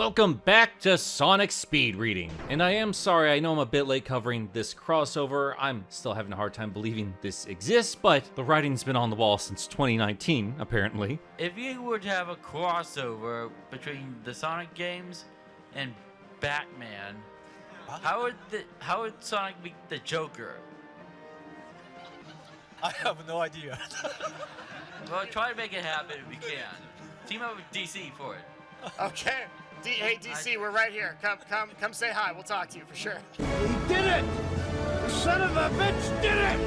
welcome back to Sonic Speed Reading. And I am sorry, I know I'm a bit late covering this crossover. I'm still having a hard time believing this exists, but the writing's been on the wall since 2019, apparently. If you were to have a crossover between the Sonic games and Batman, how would Sonic be the Joker? I have no idea. Well, try to make it happen if you can. Team up with DC for it. Okay. Hey, DC, we're right here. Come say hi. We'll talk to you for sure. We did it! The son of a bitch did it!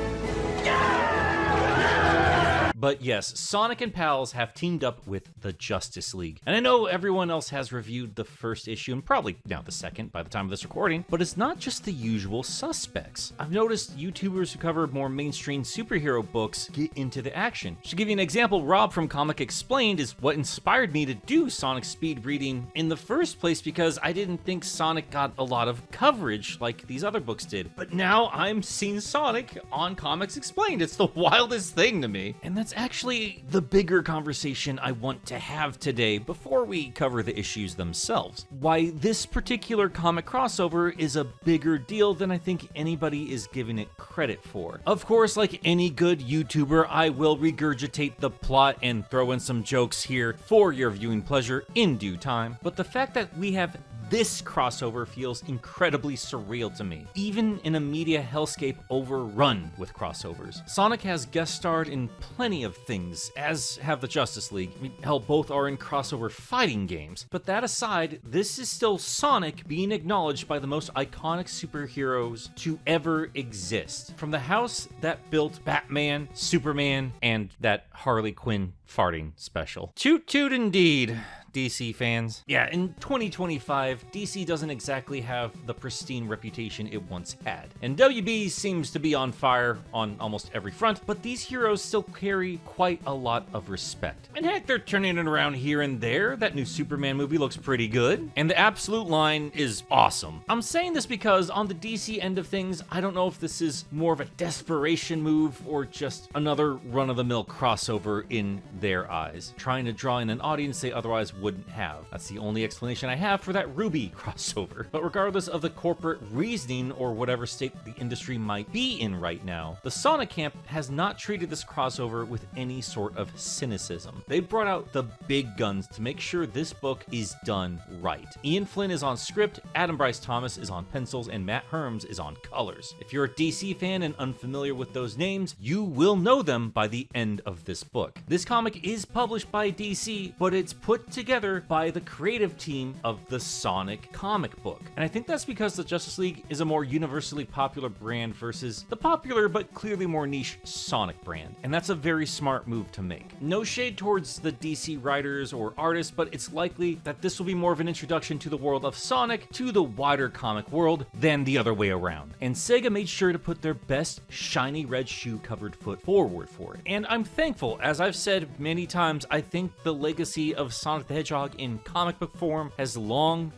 But yes, Sonic and pals have teamed up with the Justice League. And I know everyone else has reviewed the first issue and probably now the second by the time of this recording, but it's not just the usual suspects. I've noticed YouTubers who cover more mainstream superhero books get into the action. To give you an example, Rob from Comic Explained is what inspired me to do Sonic Speed Reading in the first place because I didn't think Sonic got a lot of coverage like these other books did. But now I'm seeing Sonic on Comics Explained. It's the wildest thing to me. And that's actually the bigger conversation I want to have today before we cover the issues themselves. Why this particular comic crossover is a bigger deal than I think anybody is giving it credit for. Of course, like any good YouTuber, I will regurgitate the plot and throw in some jokes here for your viewing pleasure in due time, but the fact that we have this crossover feels incredibly surreal to me, even in a media hellscape overrun with crossovers. Sonic has guest starred in plenty of things, as have the Justice League. I mean, hell, both are in crossover fighting games. But that aside, this is still Sonic being acknowledged by the most iconic superheroes to ever exist. From the house that built Batman, Superman, and that Harley Quinn farting special. Toot toot indeed, DC fans. Yeah, in 2025, DC doesn't exactly have the pristine reputation it once had. And WB seems to be on fire on almost every front, but these heroes still carry quite a lot of respect. And heck, they're turning it around here and there. That new Superman movie looks pretty good. And the Absolute line is awesome. I'm saying this because on the DC end of things, I don't know if this is more of a desperation move or just another run-of-the-mill crossover in their eyes, trying to draw in an audience they otherwise wouldn't have. That's the only explanation I have for that Ruby crossover. But regardless of the corporate reasoning or whatever state the industry might be in right now, the Sonic camp has not treated this crossover with any sort of cynicism. They brought out the big guns to make sure this book is done right. Ian Flynn is on script, Adam Bryce Thomas is on pencils, and Matt Herms is on colors. If you're a DC fan and unfamiliar with those names, you will know them by the end of this book. This comic is published by DC, but it's put together by the creative team of the Sonic comic book. And I think that's because the Justice League is a more universally popular brand versus the popular but clearly more niche Sonic brand. And that's a very smart move to make. No shade towards the DC writers or artists, but it's likely that this will be more of an introduction to the world of Sonic to the wider comic world than the other way around. And Sega made sure to put their best shiny red shoe covered foot forward for it. And I'm thankful, as I've said many times, I think the legacy of Sonic the Hedgehog in comic book form has long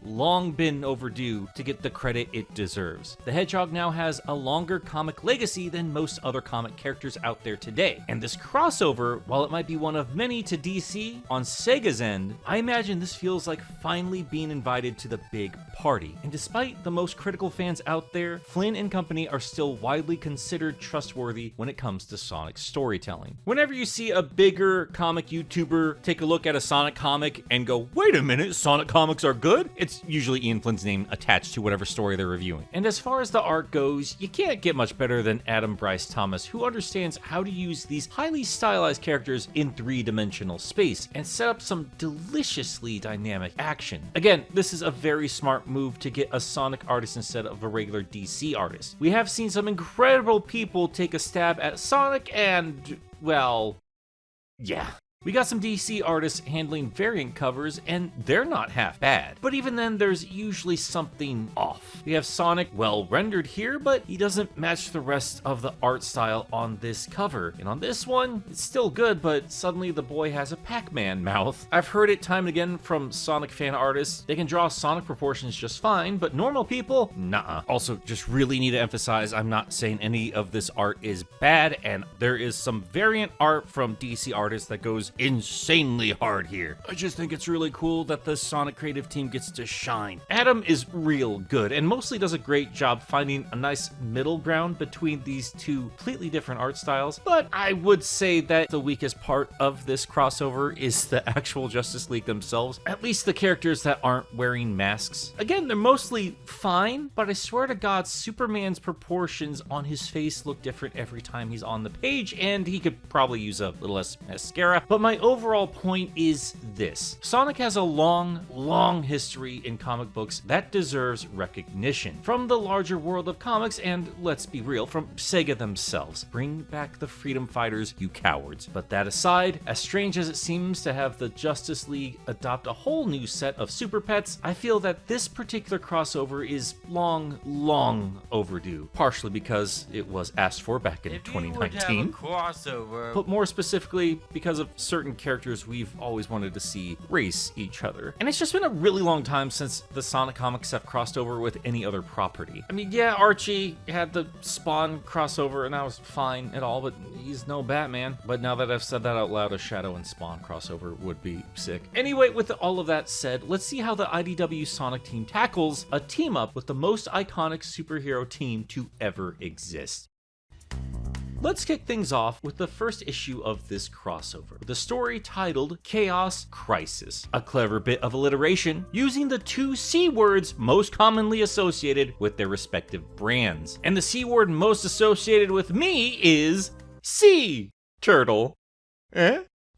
been overdue to get the credit it deserves. The Hedgehog now has a longer comic legacy than most other comic characters out there today. And this crossover, while it might be one of many to DC, on Sega's end, I imagine this feels like finally being invited to the big party. And despite the most critical fans out there, Flynn and company are still widely considered trustworthy when it comes to Sonic storytelling. Whenever you see a bigger comic YouTuber take a look at a Sonic comic and go, wait a minute, Sonic comics are good? It's usually Ian Flynn's name attached to whatever story they're reviewing. And as far as the art goes, you can't get much better than Adam Bryce Thomas, who understands how to use these highly stylized characters in three-dimensional space and set up some deliciously dynamic action. Again, this is a very smart move to get a Sonic artist instead of a regular DC artist. We have seen some incredible people take a stab at Sonic and, well, yeah. We got some DC artists handling variant covers, and they're not half bad. But even then, there's usually something off. We have Sonic well rendered here, but he doesn't match the rest of the art style on this cover. And on this one, it's still good, but suddenly the boy has a Pac-Man mouth. I've heard it time and again from Sonic fan artists. They can draw Sonic proportions just fine, but normal people, nah. Also, just really need to emphasize, I'm not saying any of this art is bad, and there is some variant art from DC artists that goes goes insanely hard here. I just think it's really cool that the Sonic creative team gets to shine. Adam is real good and mostly does a great job finding a nice middle ground between these two completely different art styles, but I would say that the weakest part of this crossover is the actual Justice League themselves, at least the characters that aren't wearing masks. Again, they're mostly fine, but I swear to God, Superman's proportions on his face look different every time he's on the page, and he could probably use a little less mascara. But my overall point is this: Sonic has a long history in comic books that deserves recognition from the larger world of comics, and let's be real, from Sega themselves. Bring back the Freedom Fighters, you cowards. But that aside, as strange as it seems to have the Justice League adopt a whole new set of super pets, I feel that this particular crossover is long overdue, partially because it was asked for back in 2019, crossover, but more specifically because of certain characters we've always wanted to see race each other. And it's just been a really long time since the Sonic comics have crossed over with any other property. I mean, yeah, Archie had the Spawn crossover and that was fine at all, but he's no Batman. But now that I've said that out loud, a Shadow and Spawn crossover would be sick. Anyway, with all of that said, let's see how the IDW Sonic team tackles a team up with the most iconic superhero team to ever exist. Let's kick things off with the first issue of this crossover, the story titled Chaos Crisis, a clever bit of alliteration using the two C words most commonly associated with their respective brands. And the C word most associated with me is Sea Turtle.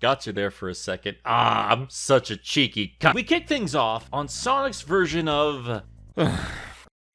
Gotcha there for a second. I'm such a cheeky cunt. We kick things off on Sonic's version of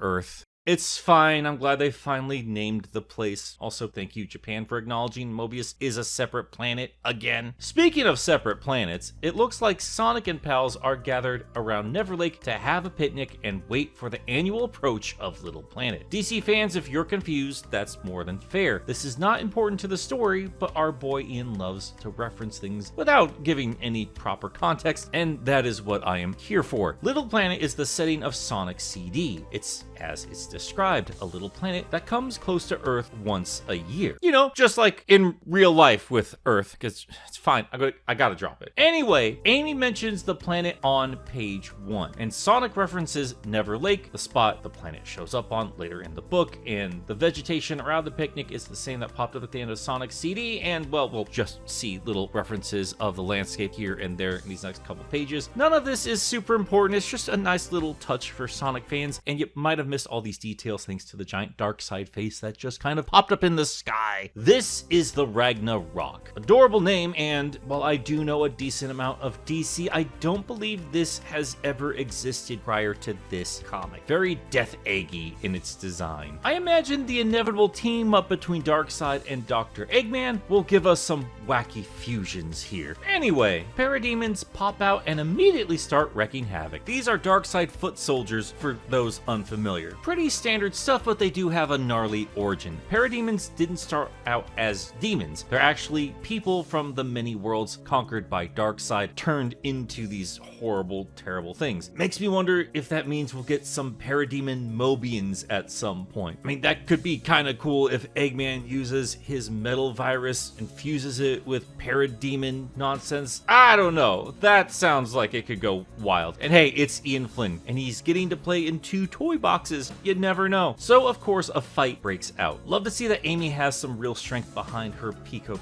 Earth. It's fine, I'm glad they finally named the place. Also, thank you, Japan, for acknowledging Mobius is a separate planet again. Speaking of separate planets, it looks like Sonic and pals are gathered around Neverlake to have a picnic and wait for the annual approach of Little Planet. DC fans, if you're confused, that's more than fair. This is not important to the story, but our boy Ian loves to reference things without giving any proper context, and that is what I am here for. Little Planet is the setting of Sonic CD. It's, as it's described, a little planet that comes close to Earth once a year. You know, just like in real life with Earth, because it's fine, I gotta drop it. Anyway, Amy mentions the planet on page 1, and Sonic references Neverlake, the spot the planet shows up on later in the book, and the vegetation around the picnic is the same that popped up at the end of Sonic's CD, and well, we'll just see little references of the landscape here and there in these next couple pages. None of this is super important, it's just a nice little touch for Sonic fans, and you might have missed all these details thanks to the giant Darkseid face that just kind of popped up in the sky. This is the Ragnarok. Adorable name, and while I do know a decent amount of DC, I don't believe this has ever existed prior to this comic. Very Death Eggy in its design. I imagine the inevitable team up between Darkseid and Dr. Eggman will give us some wacky fusions here. Anyway, Parademons pop out and immediately start wrecking havoc. These are Darkseid foot soldiers for those unfamiliar. Pretty standard stuff, but they do have a gnarly origin. Parademons didn't start out as demons. They're actually people from the many worlds conquered by Darkseid, turned into these horrible, terrible things. Makes me wonder if that means we'll get some Parademon Mobians at some point. I mean, that could be kind of cool if Eggman uses his metal virus and fuses it with Parademon nonsense. I don't know. That sounds like it could go wild. And hey, it's Ian Flynn, and he's getting to play in 2 toy boxes. You never know. So, of course, a fight breaks out. Love to see that Amy has some real strength behind her Pico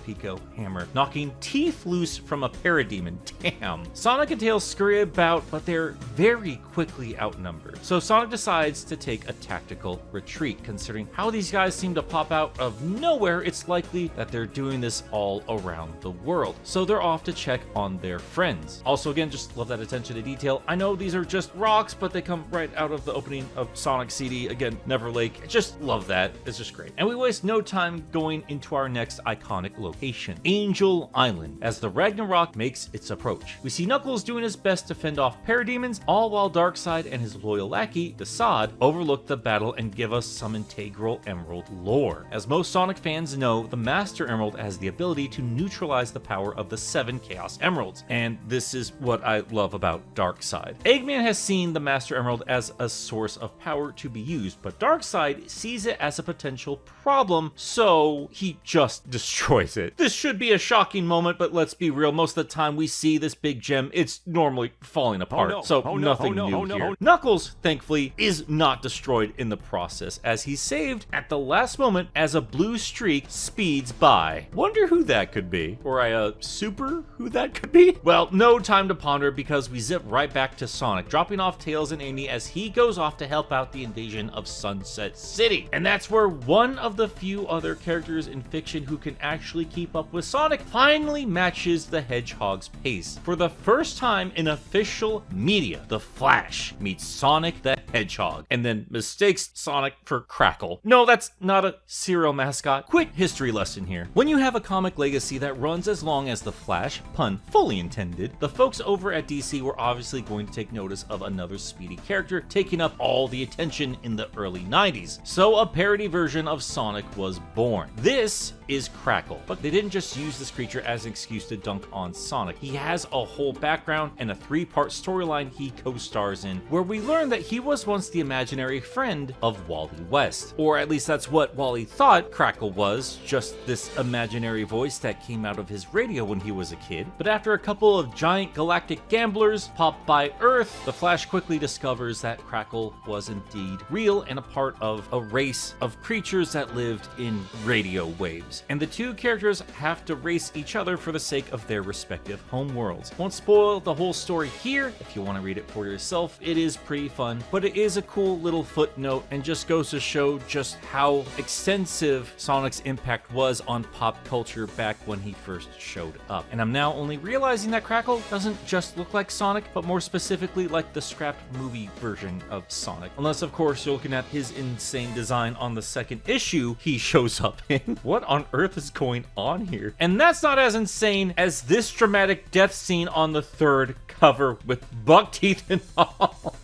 hammer, knocking teeth loose from a Parademon. Damn. Sonic and Tails scurry about, but they're very quickly outnumbered. So Sonic decides to take a tactical retreat. Considering how these guys seem to pop out of nowhere, it's likely that they're doing this all around the world. So they're off to check on their friends. Also, again, just love that attention to detail. I know these are just rocks, but they come right out of the opening of Sonic CD. Again, Neverlake. Just love that. It's just great. And we waste no time going into our next iconic location, Angel Island, as the Ragnarok makes its approach. We see Knuckles doing his best to fend off Parademons, all while Darkseid and his loyal lackey, Darkseid, overlook the battle and give us some integral Emerald lore. As most Sonic fans know, the Master Emerald has the ability to neutralize the power of the 7 Chaos Emeralds, and this is what I love about Darkseid. Eggman has seen the Master Emerald as a source of power to be used, but Darkseid sees it as a potential problem, so he just destroys it. This should be a shocking moment, but let's be real, most of the time we see this big gem, it's normally falling apart, nothing new here. Knuckles, thankfully, is not destroyed in the process, as he's saved at the last moment as a blue streak speeds by. Wonder who that could be. Or super who that could be? Well, no time to ponder, because we zip right back to Sonic, dropping off Tails and Amy as he goes off to help out the invasion of Sunset City. And that's where one of the few other characters in fiction who can actually keep up with Sonic finally matches the Hedgehog's pace. For the first time in official media, the Flash meets Sonic the Hedgehog, and then mistakes Sonic for Crackle. No, that's not a cereal mascot. Quick history lesson here. When you have a comic legacy that runs as long as the Flash, pun fully intended, the folks over at DC were obviously going to take notice of another speedy character taking up all the attention in the early 90s. So a parody version of Sonic was born. This is Crackle, but they didn't just use this creature as an excuse to dunk on Sonic. He has a whole background and a 3-part storyline he co-stars in, where we learn that he was once the imaginary friend of Wally West. Or at least that's what Wally thought Crackle was, just this imaginary voice that came out of his radio when he was a kid. But after a couple of giant galactic gamblers pop by Earth, the Flash quickly discovers that Crackle was indeed real and a part of a race of creatures that lived in radio waves. And the two characters have to race each other for the sake of their respective home worlds. Won't spoil the whole story here. If you want to read it for yourself, it is pretty fun, but it is a cool little footnote and just goes to show just how extensive Sonic's impact was on pop culture back when he first showed up. And I'm now only realizing that Crackle doesn't just look like Sonic, but more specifically like the scrapped movie version of Sonic. Unless, of course, you're looking at his insane design on the second issue he shows up in. What on earth is going on here? And that's not as insane as this dramatic death scene on the 3rd cover with buck teeth and all.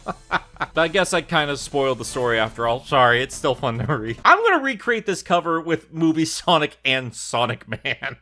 But I guess I kind of spoiled the story after all. Sorry, it's still fun to read. I'm gonna recreate this cover with movie Sonic and Sonic Man.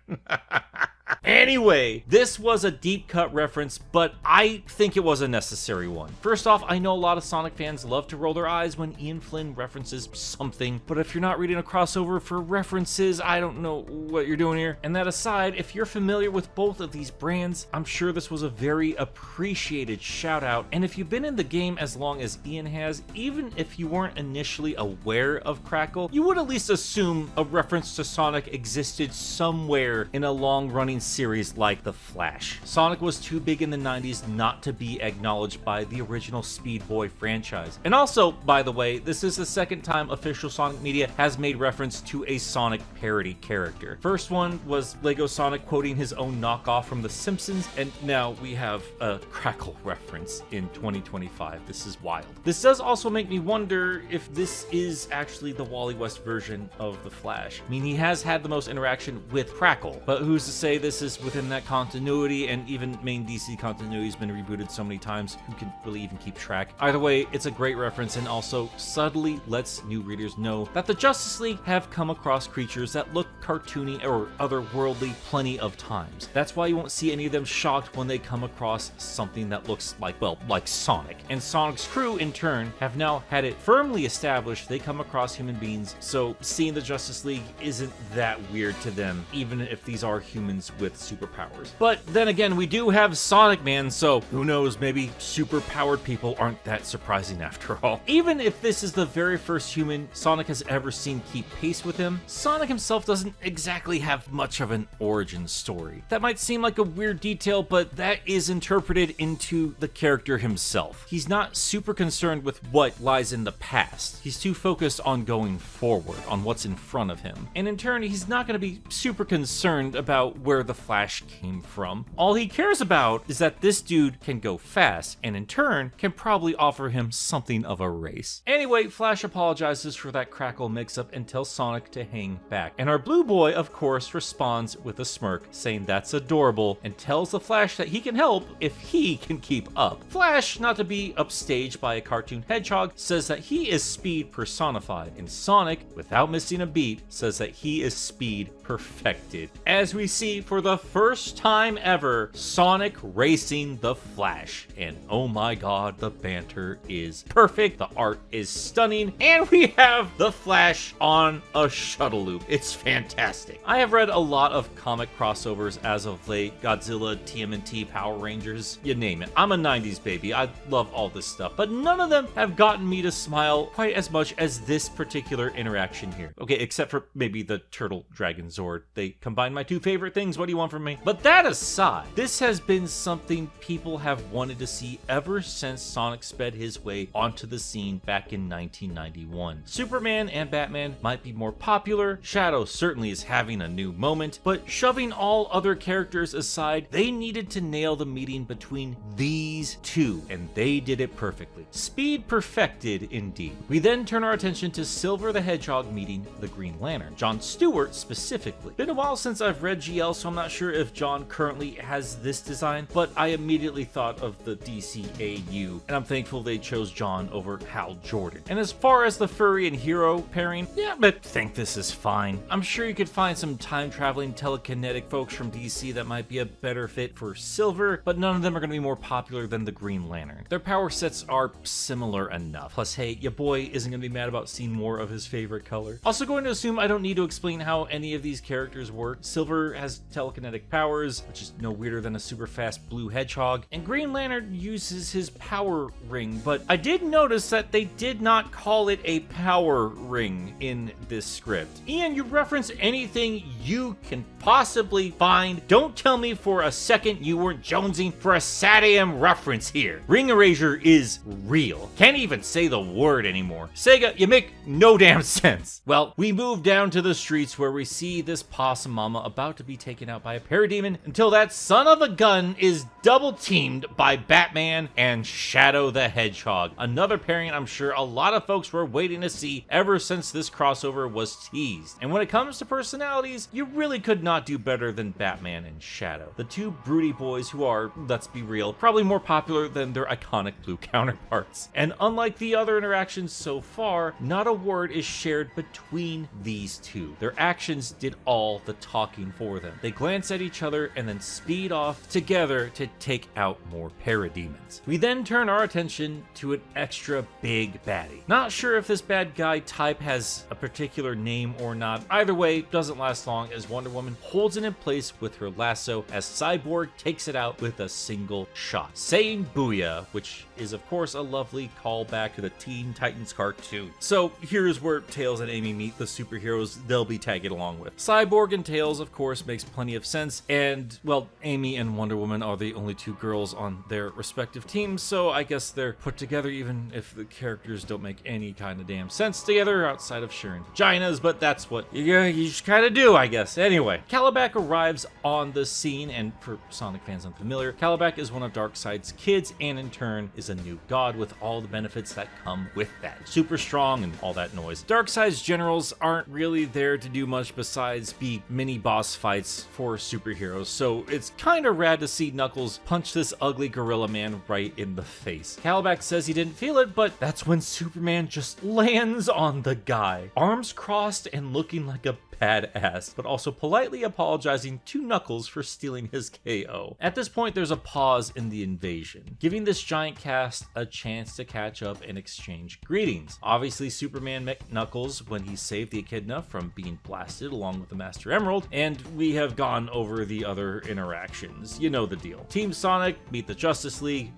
Anyway, this was a deep cut reference, but I think it was a necessary one. First off, I know a lot of Sonic fans love to roll their eyes when Ian Flynn references something, but if you're not reading a crossover for references, I don't know what you're doing here. And that aside, if you're familiar with both of these brands, I'm sure this was a very appreciated shout out. And if you've been in the game as long as Ian has, even if you weren't initially aware of Crackle, you would at least assume a reference to Sonic existed somewhere in a long-running series like The Flash. Sonic was too big in the 90s not to be acknowledged by the original Speed Boy franchise. And also, by the way, this is the second time official Sonic media has made reference to a Sonic parody character. First one was Lego Sonic quoting his own knockoff from The Simpsons, and now we have a Crackle reference in 2025. This is wild. This does also make me wonder if this is actually the Wally West version of The Flash. I mean, he has had the most interaction with Crackle, but who's to say this is within that continuity, and even main DC continuity has been rebooted so many times, who can really even keep track? Either way, it's a great reference and also subtly lets new readers know that the Justice League have come across creatures that look cartoony or otherworldly plenty of times. That's why you won't see any of them shocked when they come across something that looks like, well, like Sonic. And Sonic's crew, in turn, have now had it firmly established they come across human beings, so seeing the Justice League isn't that weird to them, even if these are humans with superpowers. But then again, we do have Sonic Man, so who knows, maybe superpowered people aren't that surprising after all. Even if this is the very first human Sonic has ever seen keep pace with him, Sonic himself doesn't exactly have much of an origin story. That might seem like a weird detail, but that is interpreted into the character himself. He's not super concerned with what lies in the past. He's too focused on going forward, on what's in front of him. And in turn, he's not going to be super concerned about where the Flash came from. All he cares about is that this dude can go fast, and in turn, can probably offer him something of a race. Anyway, Flash apologizes for that crackle mix-up and tells Sonic to hang back. And our blue boy, of course, responds with a smirk, saying that's adorable, and tells the Flash that he can help if he can keep up. Flash, not to be upstaged by a cartoon hedgehog, says that he is speed personified, and Sonic, without missing a beat, says that he is speed perfected. As we see for the first time ever, Sonic racing the Flash. And oh my god, the banter is perfect, the art is stunning, and we have the Flash on a shuttle loop. It's fantastic. I have read a lot of comic crossovers as of late, Godzilla, TMNT, Power Rangers, you name it. I'm a 90s baby, I love all this stuff, but none of them have gotten me to smile quite as much as this particular interaction here. Okay, except for maybe the Turtle Dragon Zord. They combine my two favorite things, what do you want from me? But that aside, this has been something people have wanted to see ever since Sonic sped his way onto the scene back in 1991. Superman and Batman might be more popular, Shadow certainly is having a new moment, but shoving all other characters aside, they needed to nail the meeting between these two, and they did it perfectly. Speed perfected indeed. We then turn our attention to Silver the Hedgehog meeting the Green Lantern, John Stewart specifically. Been a while since I've read GL, so I'm not sure if John currently has this design, but I immediately thought of the DCAU, and I'm thankful they chose John over Hal Jordan. And as far as the furry and hero pairing, yeah, but I think this is fine. I'm sure you could find some time-traveling telekinetic folks from DC that might be a better fit for Silver, but none of them are going to be more popular than the Green Lantern. Their power sets are similar enough. Plus, hey, your boy isn't going to be mad about seeing more of his favorite color. Also going to assume I don't need to explain how any of these characters work. Silver has telekinetic powers, which is no weirder than a super fast blue hedgehog, and Green Lantern uses his power ring, but I did notice that they did not call it a power ring in this script. Ian, you reference anything you can possibly find. Don't tell me for a second you weren't jonesing for a SatAM reference here. Ring erasure is real. Can't even say the word anymore. Sega, you make no damn sense. Well, we move down to the streets where we see this possum mama about to be taken out by a parademon until that son of a gun is double teamed by Batman and Shadow the Hedgehog. Another pairing I'm sure a lot of folks were waiting to see ever since this crossover was teased. And when it comes to personalities, you really could not do better than Batman and Shadow. The two broody boys who are, let's be real, probably more popular than their iconic blue counterparts. And unlike the other interactions so far, not a word is shared between these two. Their actions did all the talking for them. They glance at each other and then speed off together to take out more parademons. We then turn our attention to an extra big baddie. Not sure if this bad guy type has a particular name or not. Either way, doesn't last long as Wonder Woman holds it in place with her lasso as Cyborg takes it out with a single shot, saying booyah, which is of course a lovely callback to the Teen Titans cartoon. So here's where Tails and Amy meet the superheroes they'll be tagging along with. Cyborg and Tails of course makes plenty of sense, and well, Amy and Wonder Woman are the only two girls on their respective teams, so I guess they're put together even if the characters don't make any kind of damn sense together outside of sharing vaginas, but that's what you just kind of do, I guess. Anyway, Calabac arrives on the scene, and for Sonic fans unfamiliar, Calabac is one of Darkseid's kids and in turn is a new god with all the benefits that come with that. Super strong and all that noise. Darkseid's generals aren't really there to do much besides be mini boss fights for superheroes, so it's kind of rad to see Knuckles punch this ugly gorilla man right in the face. Calabac says he didn't feel it, but that's when Superman just lands on the guy, arms crossed and looking like a badass, but also politely apologizing to Knuckles for stealing his KO. At this point, there's a pause in the invasion, giving this giant cast a chance to catch up and exchange greetings. Obviously, Superman met Knuckles when he saved the Echidna from being blasted along with the Master Emerald, and we have gone over the other interactions. You know the deal. Team Sonic meet the Justice League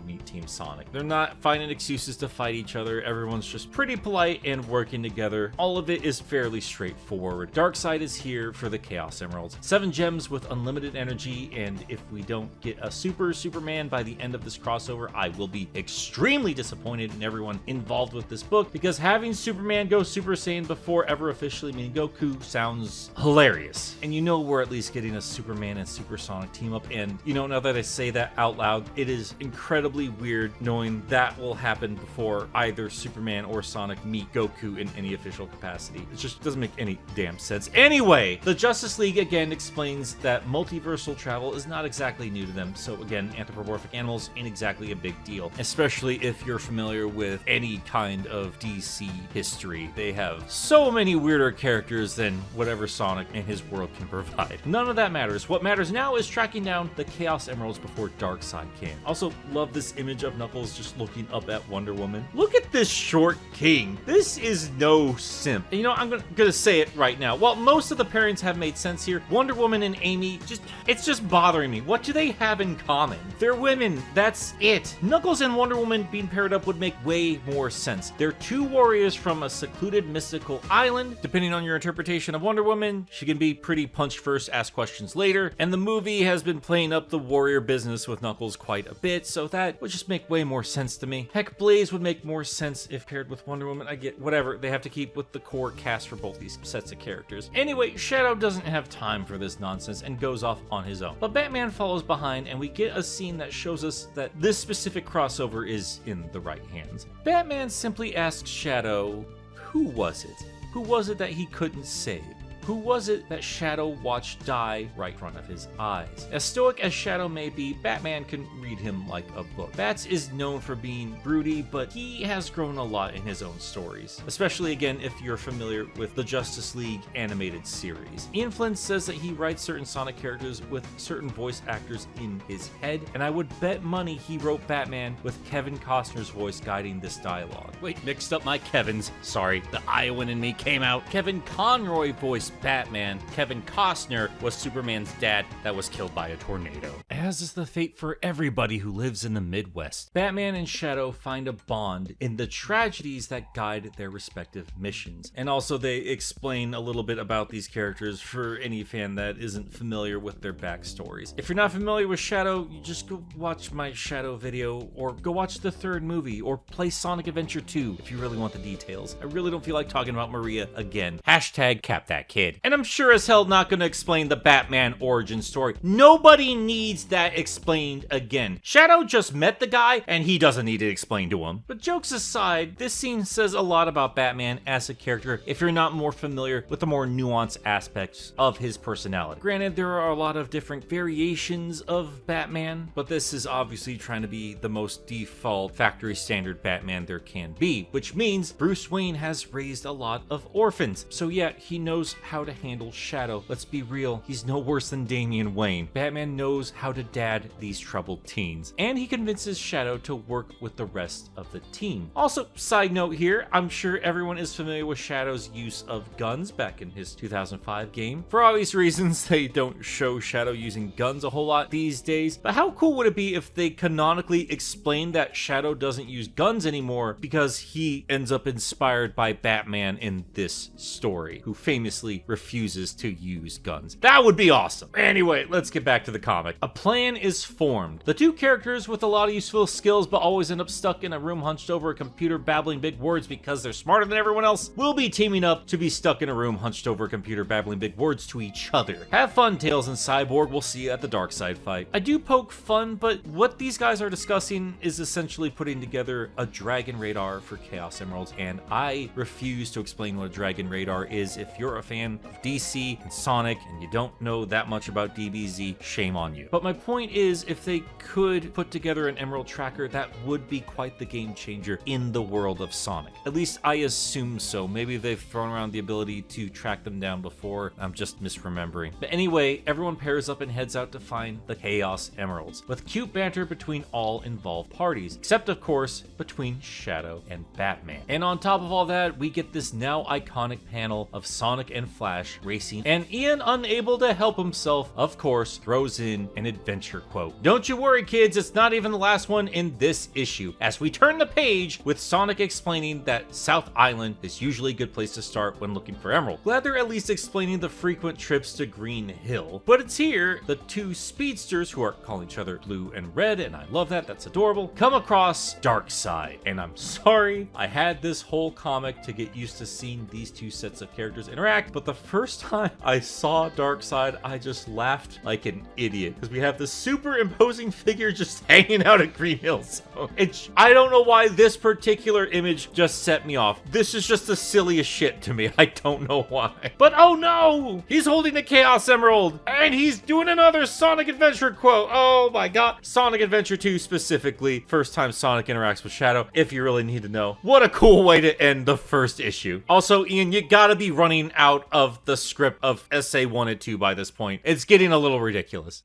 meet Team Sonic. They're not finding excuses to fight each other, everyone's just pretty polite and working together. All of it is fairly straightforward. forward. Darkseid is here for the Chaos Emeralds. 7 gems with unlimited energy, and if we don't get a Superman by the end of this crossover, I will be extremely disappointed in everyone involved with this book, because having Superman go Super Saiyan before ever officially meeting Goku sounds hilarious. And you know we're at least getting a Superman and Supersonic team up, and you know, now that I say that out loud, it is incredibly weird knowing that will happen before either Superman or Sonic meet Goku in any official capacity. It just doesn't make any damn sense. Anyway, the Justice League again explains that multiversal travel is not exactly new to them, so again, anthropomorphic animals ain't exactly a big deal, especially if you're familiar with any kind of DC history. They have so many weirder characters than whatever Sonic and his world can provide. None of that matters. What matters now is tracking down the Chaos Emeralds before Darkseid can. Also, love this image of Knuckles just looking up at Wonder Woman. Look at this short king. This is no simp. And you know, I'm gonna say it right now. While most of the pairings have made sense here, Wonder Woman and Amy, it's just bothering me. What do they have in common? They're women. That's it. Knuckles and Wonder Woman being paired up would make way more sense. They're 2 warriors from a secluded mystical island. Depending on your interpretation of Wonder Woman, she can be pretty punch first, ask questions later. And the movie has been playing up the warrior business with Knuckles quite a bit, so that would just make way more sense to me. Heck, Blaze would make more sense if paired with Wonder Woman. I get whatever. They have to keep with the core cast for both these sets of characters. Anyway, Shadow doesn't have time for this nonsense and goes off on his own. But Batman follows behind, and we get a scene that shows us that this specific crossover is in the right hands. Batman simply asks Shadow, who was it? Who was it that he couldn't save? Who was it that Shadow watched die right in front of his eyes? As stoic as Shadow may be, Batman can read him like a book. Bats is known for being broody, but he has grown a lot in his own stories, especially again if you're familiar with the Justice League animated series. Ian Flynn says that he writes certain Sonic characters with certain voice actors in his head, and I would bet money he wrote Batman with Kevin Costner's voice guiding this dialogue. Wait, mixed up my Kevins. Sorry, the Iowan in me came out. Kevin Conroy voiced Batman. Kevin Costner was Superman's dad that was killed by a tornado. As is the fate for everybody who lives in the Midwest, Batman and Shadow find a bond in the tragedies that guide their respective missions. And also they explain a little bit about these characters for any fan that isn't familiar with their backstories. If you're not familiar with Shadow, you just go watch my Shadow video, or go watch the 3rd movie, or play Sonic Adventure 2 if you really want the details. I really don't feel like talking about Maria again. Hashtag cap that kid. And I'm sure as hell not gonna explain the Batman origin story. Nobody needs that explained again. Shadow just met the guy and he doesn't need it explained to him. But jokes aside, this scene says a lot about Batman as a character if you're not more familiar with the more nuanced aspects of his personality. Granted, there are a lot of different variations of Batman, but this is obviously trying to be the most default factory standard Batman there can be, which means Bruce Wayne has raised a lot of orphans. So yeah, he knows how to handle Shadow. Let's be real, he's no worse than Damian Wayne. Batman knows how to dad these troubled teens, and he convinces Shadow to work with the rest of the team. Also, side note here, I'm sure everyone is familiar with Shadow's use of guns back in his 2005 game. For obvious reasons, they don't show Shadow using guns a whole lot these days, but how cool would it be if they canonically explained that Shadow doesn't use guns anymore because he ends up inspired by Batman in this story, who famously refuses to use guns. That would be awesome. Anyway, let's get back to the comic. A plan is formed. The 2 characters with a lot of useful skills but always end up stuck in a room hunched over a computer babbling big words because they're smarter than everyone else will be teaming up to be stuck in a room hunched over a computer babbling big words to each other. Have fun, Tails and Cyborg. We'll see you at the Darkseid fight. I do poke fun, but what these guys are discussing is essentially putting together a dragon radar for Chaos Emeralds, and I refuse to explain what a dragon radar is. If you're a fan of DC and Sonic and you don't know that much about DBZ, shame on you. But my point is, if they could put together an Emerald tracker, that would be quite the game changer in the world of Sonic. At least I assume so. Maybe they've thrown around the ability to track them down before. I'm just misremembering. But anyway, everyone pairs up and heads out to find the Chaos Emeralds, with cute banter between all involved parties, except of course between Shadow and Batman. And on top of all that, we get this now iconic panel of Sonic and Flash racing, and Ian, unable to help himself, of course, throws in an adventure quote. Don't you worry, kids, it's not even the last one in this issue, as we turn the page with Sonic explaining that South Island is usually a good place to start when looking for Emerald. Glad they're at least explaining the frequent trips to Green Hill. But it's here the two Speedsters, who are calling each other Blue and Red, and I love that, that's adorable, come across Darkseid. And I'm sorry, I had this whole comic to get used to seeing these two sets of characters interact, but the first time I saw Darkseid, I just laughed like an idiot, because we have this super imposing figure just hanging out at Green Hill. So I don't know why this particular image just set me off. This is just the silliest shit to me. I don't know why. But oh no! He's holding the Chaos Emerald, and he's doing another Sonic Adventure quote. Oh my god. Sonic Adventure 2 specifically. First time Sonic interacts with Shadow, if you really need to know. What a cool way to end the first issue. Also, Ian, you gotta be running out of the script of SA 1 and 2 by this point. It's getting a little ridiculous.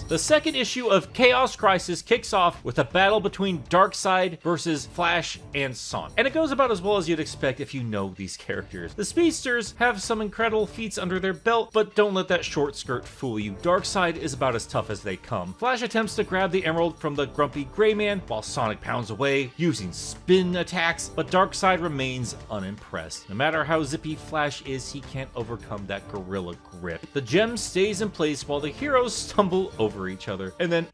The second issue of Chaos Crisis kicks off with a battle between Darkseid versus Flash and Sonic. And it goes about as well as you'd expect if you know these characters. The Speedsters have some incredible feats under their belt, but don't let that short skirt fool you. Darkseid is about as tough as they come. Flash attempts to grab the emerald from the grumpy gray man, while Sonic pounds away using spin attacks, but Darkseid remains unimpressed. No matter how zippy Flash is, he can't overcome that gorilla grip. The gem stays in place while the heroes stumble over each other, and then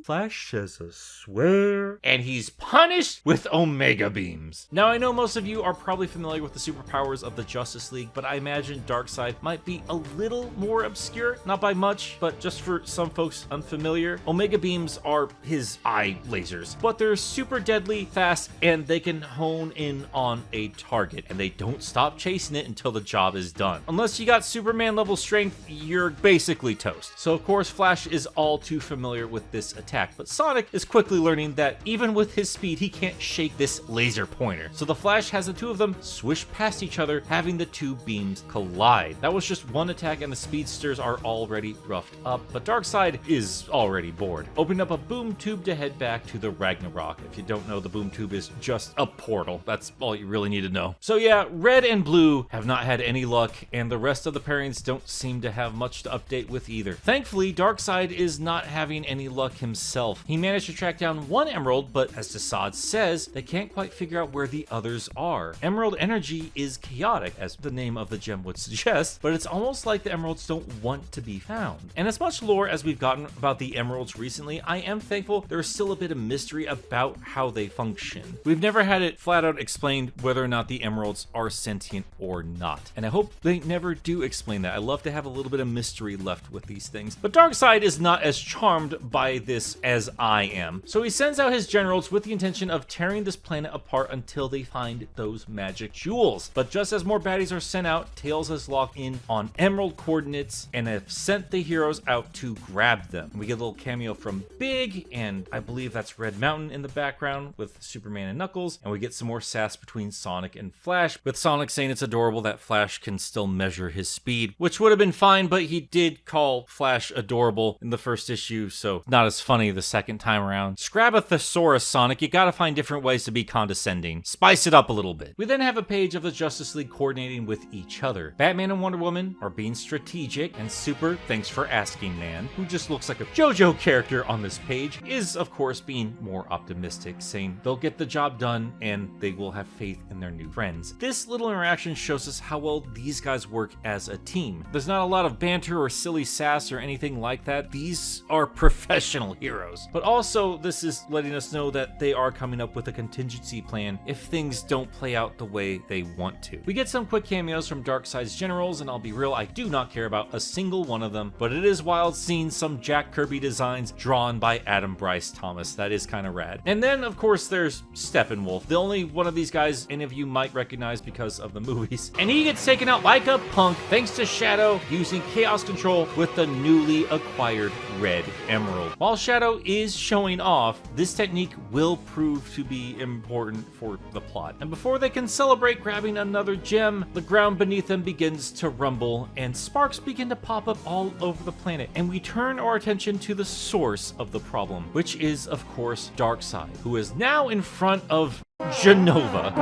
Flash says a swear, and he's punished with Omega Beams. Now, I know most of you are probably familiar with the superpowers of the Justice League, but I imagine Darkseid might be a little more obscure, not by much, but just for some folks unfamiliar. Omega Beams are his eye lasers, but they're super deadly, fast, and they can hone in on a target, and they don't stop chasing it until the job is done. Unless you got Superman level strength, you're basically toast. So of course, Flash is all too familiar with this attack, but Sonic is quickly learning that even with his speed, he can't shake this laser pointer. So the Flash has the two of them swish past each other, having the two beams collide. That was just one attack, and the Speedsters are already roughed up, but Darkseid is already bored, opening up a boom tube to head back to the Ragnarok. If you don't know, the boom tube is just a portal. That's all you really need to know. So yeah, Red and Blue have not had any luck, and the rest of the pairings don't seem to have much to update with either. Thankfully, Darkseid is not having any luck himself. He managed to track down one emerald, but as Dasad says, they can't quite figure out where the others are. Emerald energy is chaotic, as the name of the gem would suggest, but it's almost like the emeralds don't want to be found. And as much lore as we've gotten about the emeralds recently, I am thankful there's still a bit of mystery about how they function. We've never had it flat out explained whether or not the emeralds are sentient or not, and I hope they never do explain that. I love to have a little bit of mystery left with these things. But Darkseid is not as charmed by this as I am, so he sends out his generals with the intention of tearing this planet apart until they find those magic jewels. But just as more baddies are sent out, Tails has locked in on emerald coordinates and have sent the heroes out to grab them. We get a little cameo from Big, and I believe that's Red Mountain in the background with Superman and Knuckles, and we get some more sass between Sonic and Flash, with Sonic saying it's adorable that Flash can still measure his speed, which would have been fine, but he did call Flash adorable in the first issue, so not as funny the second time around. Scrab a thesaurus, Sonic. You gotta find different ways to be condescending. Spice it up a little bit. We then have a page of the Justice League coordinating with each other. Batman and Wonder Woman are being strategic, and Super, thanks for asking man, who just looks like a JoJo character on this page, is of course being more optimistic, saying they'll get the job done and they will have faith in their new friends. This little interaction shows us how well these guys work as a team. There's not a lot of banter or silly sass or anything like that. These are professional heroes. But also, this is letting us know that they are coming up with a contingency plan if things don't play out the way they want to. We get some quick cameos from Darkseid's generals, and I'll be real, I do not care about a single one of them, but it is wild seeing some Jack Kirby designs drawn by Adam Bryce Thomas. That is kind of rad. And then, of course, there's Steppenwolf, the only one of these guys any of you might recognize because of the movies. And he gets taken out like a punk thanks to Shadow using Chaos Control with the newly acquired Red Emerald. While Shadow is showing off, this technique will prove to be important for the plot. And before they can celebrate grabbing another gem, the ground beneath them begins to rumble and sparks begin to pop up all over the planet. And we turn our attention to the source of the problem, which is, of course, Darkseid, who is now in front of Genova.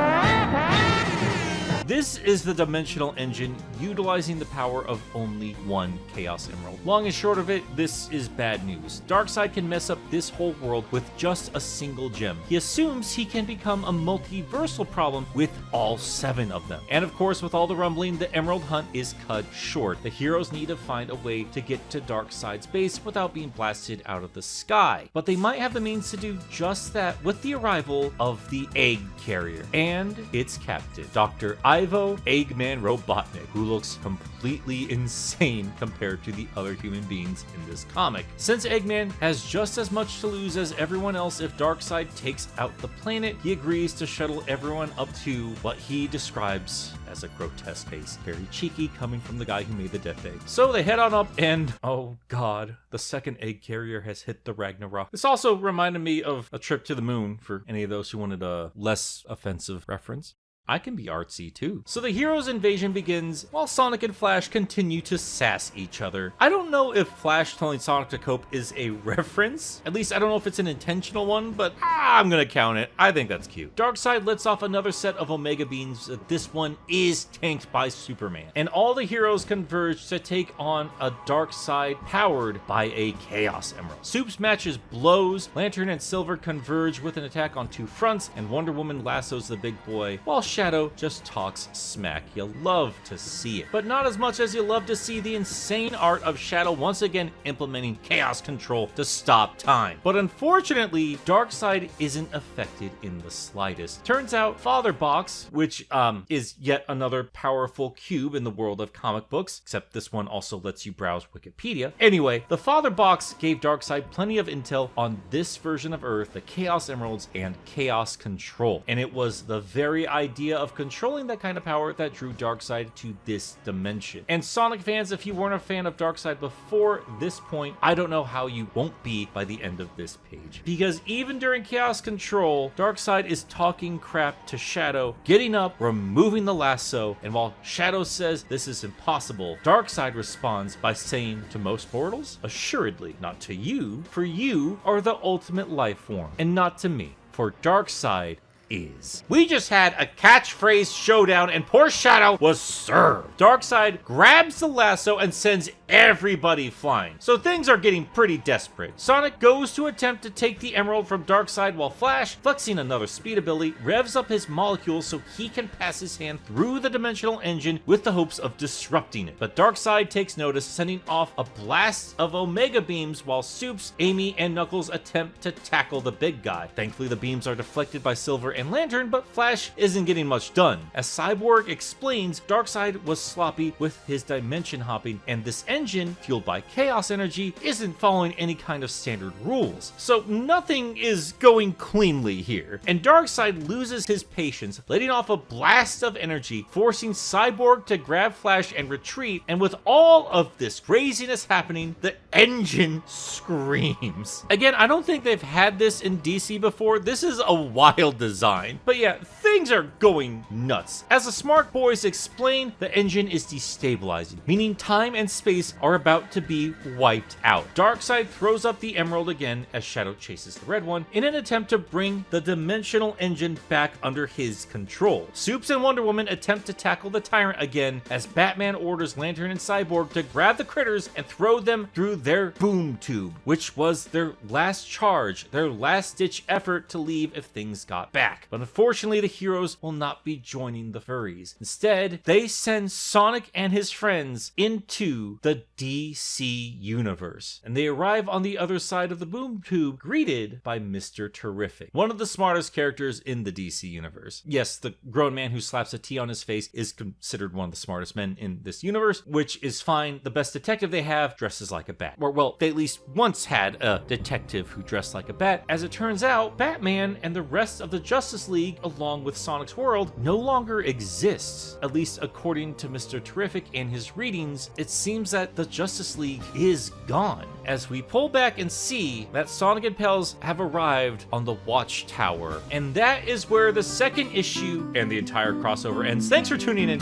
This is the dimensional engine utilizing the power of only one Chaos Emerald. Long and short of it, this is bad news. Darkseid can mess up this whole world with just a single gem. He assumes he can become a multiversal problem with all 7 of them. And of course, with all the rumbling, the Emerald Hunt is cut short. The heroes need to find a way to get to Darkseid's base without being blasted out of the sky. But they might have the means to do just that with the arrival of the Egg Carrier and its captain, Dr. Ivo Eggman Robotnik, who looks completely insane compared to the other human beings in this comic. Since Eggman has just as much to lose as everyone else if Darkseid takes out the planet, he agrees to shuttle everyone up to what he describes as a grotesque pace. Very cheeky coming from the guy who made the Death Egg. So they head on up and, oh god, the second Egg Carrier has hit the Ragnarok. This also reminded me of A Trip to the Moon, for any of those who wanted a less offensive reference. I can be artsy too. So the heroes' invasion begins while Sonic and Flash continue to sass each other. I don't know if Flash telling Sonic to cope is a reference. At least I don't know if it's an intentional one, but I'm gonna count it. I think that's cute. Darkseid lets off another set of Omega Beams. This one is tanked by Superman. And all the heroes converge to take on a Darkseid powered by a Chaos Emerald. Soups matches blows, Lantern and Silver converge with an attack on 2 fronts, and Wonder Woman lassos the big boy, while Shadow just talks smack. You love to see it, but not as much as you love to see the insane art of Shadow once again implementing chaos control to stop time. But unfortunately, Darkseid isn't affected in the slightest. Turns out Father Box, which is yet another powerful cube in the world of comic books, except this one also lets you browse Wikipedia. Anyway, the Father Box gave Darkseid plenty of intel on this version of Earth, the Chaos Emeralds, and chaos control. And it was the very idea of controlling that kind of power that drew Darkseid to this dimension. And Sonic fans, if you weren't a fan of Darkseid before this point, I don't know how you won't be by the end of this page. Because even during chaos control, Darkseid is talking crap to Shadow, getting up, removing the lasso, and while Shadow says this is impossible, Darkseid responds by saying to most mortals, assuredly not to you, for you are the ultimate life form, and not to me, for Darkseid is. We just had a catchphrase showdown and poor Shadow was served. Darkseid grabs the lasso and sends everybody flying. So things are getting pretty desperate. Sonic goes to attempt to take the emerald from Darkseid while Flash, flexing another speed ability, revs up his molecules so he can pass his hand through the dimensional engine with the hopes of disrupting it. But Darkseid takes notice, sending off a blast of Omega Beams while Soups, Amy, and Knuckles attempt to tackle the big guy. Thankfully, the beams are deflected by Silver and Lantern, but Flash isn't getting much done. As Cyborg explains, Darkseid was sloppy with his dimension hopping, and this engine, fueled by chaos energy, isn't following any kind of standard rules. So nothing is going cleanly here. And Darkseid loses his patience, letting off a blast of energy, forcing Cyborg to grab Flash and retreat, and with all of this craziness happening, the engine screams. Again, I don't think they've had this in DC before. This is a wild design. But yeah, things are going nuts. As the Smart Boys explain, the engine is destabilizing, meaning time and space are about to be wiped out. Darkseid throws up the emerald again as Shadow chases the red one in an attempt to bring the dimensional engine back under his control. Soups and Wonder Woman attempt to tackle the tyrant again as Batman orders Lantern and Cyborg to grab the critters and throw them through their boom tube, which was their last charge, their last ditch effort to leave if things got back. But unfortunately, the heroes will not be joining the furries. Instead, they send Sonic and his friends into the DC universe, and they arrive on the other side of the boom tube, greeted by Mr. Terrific, one of the smartest characters in the DC universe. Yes, the grown man who slaps a T on his face is considered one of the smartest men in this universe, which is fine. The best detective they have dresses like a bat. Or, well, they at least once had a detective who dressed like a bat. As it turns out, Batman and the rest of the Justice League, along with Sonic's world, no longer exists. At least according to Mr. Terrific and his readings, it seems that the Justice League is gone. As we pull back and see that Sonic and Pels have arrived on the Watchtower. And that is where the second issue and the entire crossover ends. Thanks for tuning in.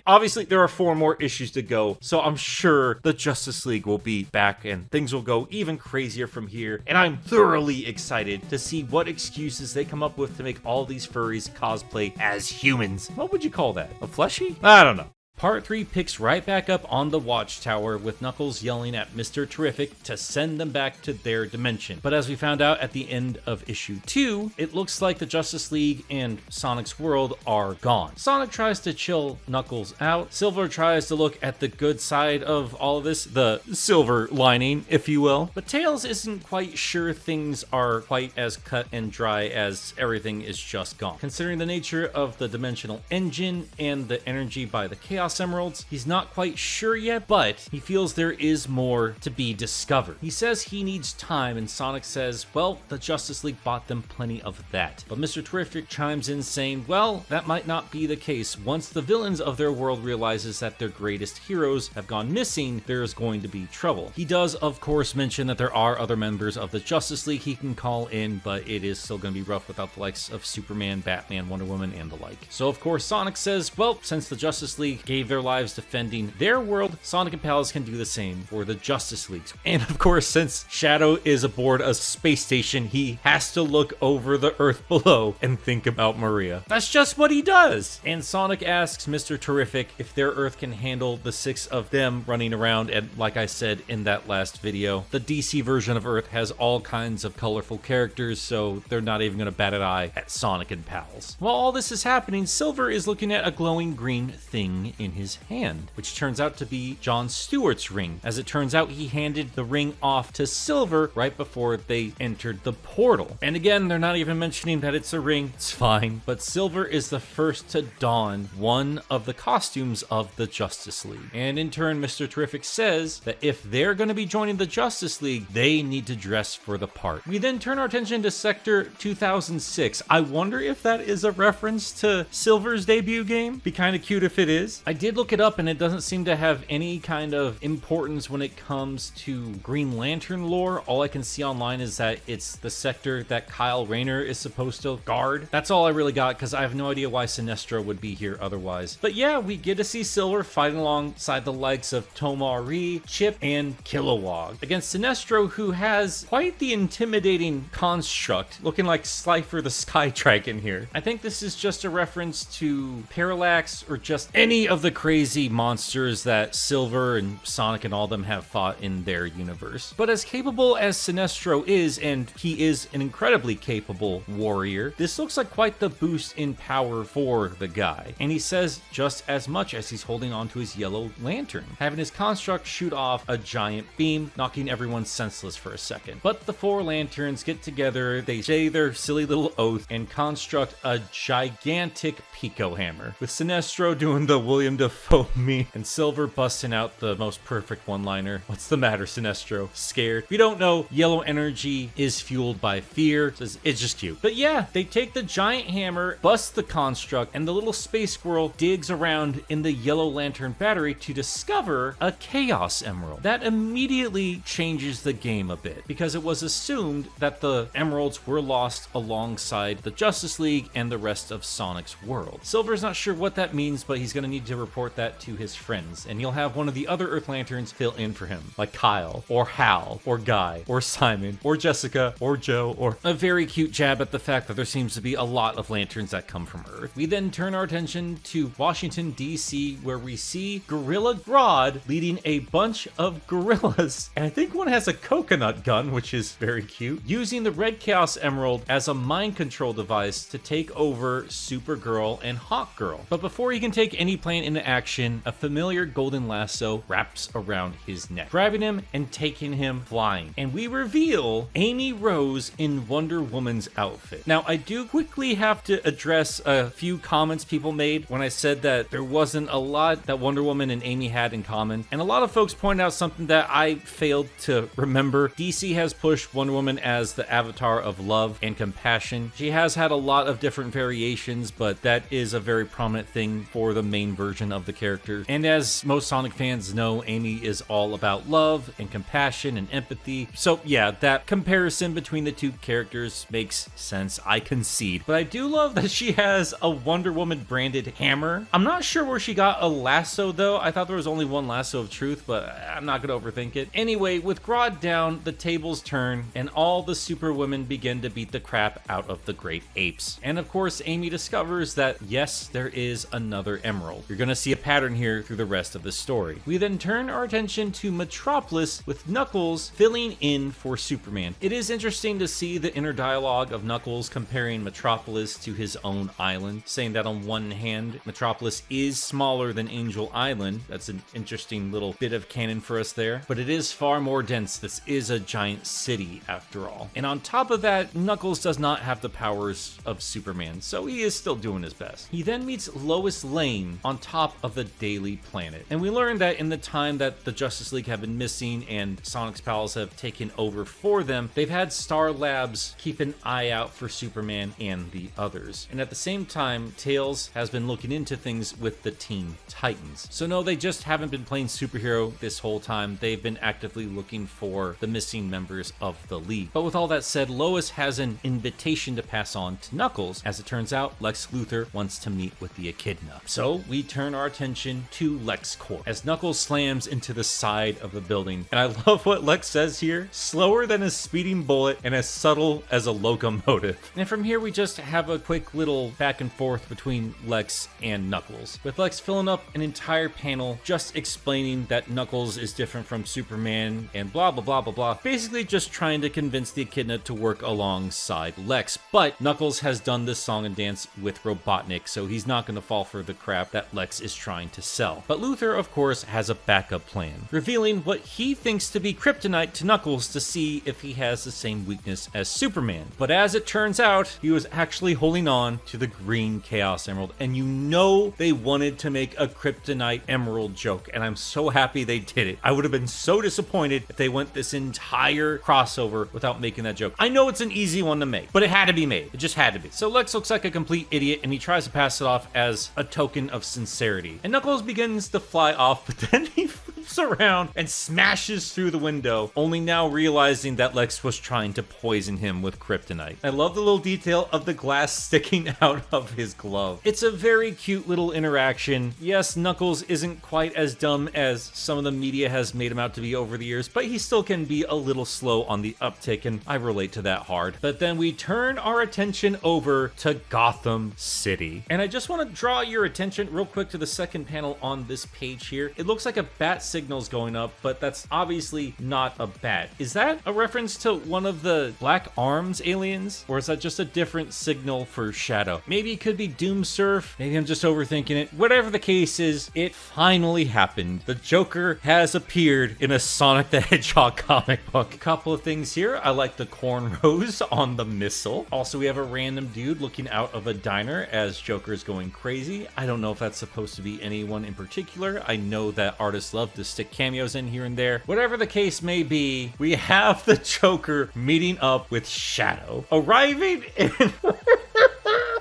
Obviously, there are 4 more issues to go, so I'm sure the Justice League will be back and things will go even crazier from here. And I'm thoroughly excited to see what excuses they come up with to make all these furries cosplay as humans. What would you call that? A fleshy? I don't know. Part 3 picks right back up on the Watchtower with Knuckles yelling at Mr. Terrific to send them back to their dimension. But as we found out at the end of issue 2, it looks like the Justice League and Sonic's world are gone. Sonic tries to chill Knuckles out. Silver tries to look at the good side of all of this, the silver lining, if you will. But Tails isn't quite sure things are quite as cut and dry as everything is just gone. Considering the nature of the dimensional engine and the energy by the Chaos Emeralds, he's not quite sure yet, but he feels there is more to be discovered. He says he needs time, and Sonic says, well, the Justice League bought them plenty of that. But Mr. Terrific chimes in saying, well, that might not be the case. Once the villains of their world realizes that their greatest heroes have gone missing, there's going to be trouble. He does, of course, mention that there are other members of the Justice League he can call in, but it is still going to be rough without the likes of Superman, Batman, Wonder Woman, and the like. So, of course, Sonic says, well, since the Justice League gave their lives defending their world, Sonic and Pals can do the same for the Justice Leagues. And of course, since Shadow is aboard a space station, he has to look over the earth below and think about Maria. That's just what he does. And Sonic asks Mr. Terrific if their earth can handle the 6 of them running around. And like I said in that last video, the DC version of Earth has all kinds of colorful characters, so they're not even going to bat an eye at Sonic and Pals. While all this is happening, Silver is looking at a glowing green thing in his hand, which turns out to be Jon Stewart's ring. As it turns out, he handed the ring off to Silver right before they entered the portal. And again, they're not even mentioning that it's a ring. It's fine. But Silver is the first to don one of the costumes of the Justice League. And in turn, Mr. Terrific says that if they're going to be joining the Justice League, they need to dress for the part. We then turn our attention to Sector 2006. I wonder if that is a reference to Silver's debut game. Be kind of cute if it is. I did look it up and it doesn't seem to have any kind of importance when it comes to Green Lantern lore. All I can see online is that it's the sector that Kyle Rayner is supposed to guard. That's all I really got because I have no idea why Sinestro would be here otherwise. But yeah, we get to see Silver fighting alongside the likes of Tomari, Chip, and Kilowog against Sinestro, who has quite the intimidating construct, looking like Slifer the Sky Dragon here. I think this is just a reference to Parallax or just any of the crazy monsters that Silver and Sonic and all them have fought in their universe. But as capable as Sinestro is, and he is an incredibly capable warrior, this looks like quite the boost in power for the guy. And he says just as much as he's holding onto his yellow lantern, having his construct shoot off a giant beam, knocking everyone senseless for a second. But the 4 lanterns get together, they say their silly little oath, and construct a gigantic Pico hammer, with Sinestro doing the William Dafoe meme and Silver busting out the most perfect one-liner. What's the matter, Sinestro? Scared? If you don't know, yellow energy is fueled by fear. It's just cute. But yeah, they take the giant hammer, bust the construct, and the little space squirrel digs around in the yellow lantern battery to discover a Chaos Emerald. That immediately changes the game a bit, because it was assumed that the emeralds were lost alongside the Justice League and the rest of Sonic's world. Silver's not sure what that means, but he's going to need to report that to his friends, and he'll have one of the other Earth Lanterns fill in for him, like Kyle, or Hal, or Guy, or Simon, or Jessica, or Joe, or a very cute jab at the fact that there seems to be a lot of lanterns that come from Earth. We then turn our attention to Washington, D.C., where we see Gorilla Grodd leading a bunch of gorillas, and I think one has a coconut gun, which is very cute, using the Red Chaos Emerald as a mind control device to take over Supergirl and Hawkgirl. But before he can take any plan into action, a familiar golden lasso wraps around his neck, grabbing him and taking him flying. And we reveal Amy Rose in Wonder Woman's outfit. Now, I do quickly have to address a few comments people made when I said that there wasn't a lot that Wonder Woman and Amy had in common. And a lot of folks pointed out something that I failed to remember. DC has pushed Wonder Woman as the avatar of love and compassion. She has had a lot of different variations, but that is a very prominent thing for the main version version of the character. And as most Sonic fans know, Amy is all about love and compassion and empathy. So yeah, that comparison between the two characters makes sense, I concede. But I do love that she has a Wonder Woman branded hammer. I'm not sure where she got a lasso though. I thought there was only one lasso of truth, but I'm not gonna overthink it. Anyway, with Grodd down, the tables turn and all the super women begin to beat the crap out of the great apes. And of course, Amy discovers that yes, there is another emerald. You're gonna see a pattern here through the rest of the story. We then turn our attention to Metropolis with Knuckles filling in for Superman. It is interesting to see the inner dialogue of Knuckles comparing Metropolis to his own island, saying that on one hand, Metropolis is smaller than Angel Island. That's an interesting little bit of canon for us there, but it is far more dense. This is a giant city after all. And on top of that, Knuckles does not have the powers of Superman, so he is still doing his best. He then meets Lois Lane on top of the Daily Planet, and we learn that in the time that the Justice League have been missing and Sonic's pals have taken over for them, they've had Star Labs keep an eye out for Superman and the others. And at the same time, Tails has been looking into things with the Teen Titans. So no, they just haven't been playing superhero this whole time. They've been actively looking for the missing members of the League. But with all that said, Lois has an invitation to pass on to Knuckles. As it turns out, Lex Luthor wants to meet with the Echidna. So we turn our attention to LexCorp as Knuckles slams into the side of the building. And I love what Lex says here: slower than a speeding bullet and as subtle as a locomotive. And from here we just have a quick little back and forth between Lex and Knuckles, with Lex filling up an entire panel just explaining that Knuckles is different from Superman and blah blah blah blah blah, basically just trying to convince the Echidna to work alongside Lex. But Knuckles has done this song and dance with Robotnik, so he's not going to fall for the crap that Lex is trying to sell. But Luthor, of course, has a backup plan, revealing what he thinks to be kryptonite to Knuckles to see if he has the same weakness as Superman. But as it turns out, he was actually holding on to the green Chaos Emerald, and you know they wanted to make a Kryptonite Emerald joke, and I'm so happy they did it. I would have been so disappointed if they went this entire crossover without making that joke. I know it's an easy one to make, but it had to be made. It just had to be. So Lex looks like a complete idiot, and he tries to pass it off as a token of sincerity. And Knuckles begins to fly off, but then he flips around and smashes through the window, only now realizing that Lex was trying to poison him with kryptonite. I love the little detail of the glass sticking out of his glove. It's a very cute little interaction. Yes, Knuckles isn't quite as dumb as some of the media has made him out to be over the years, but he still can be a little slow on the uptick, and I relate to that hard. But then we turn our attention over to Gotham City. And I just want to draw your attention real quick to the second panel on this page here. It looks like a bat signal's going up, but that's obviously not a bat. Is that a reference to one of the Black Arms aliens? Or is that just a different signal for Shadow? Maybe it could be Doomsurf. Maybe I'm just overthinking it. Whatever the case is, it finally happened. The Joker has appeared in a Sonic the Hedgehog comic book. A couple of things here. I like the cornrows on the missile. Also, we have a random dude looking out of a diner as Joker's going crazy. I don't know if that's supposed to be anyone in particular. I know that artists love to stick cameos in here and there. Whatever the case may be, we have the Joker meeting up with Shadow, arriving in...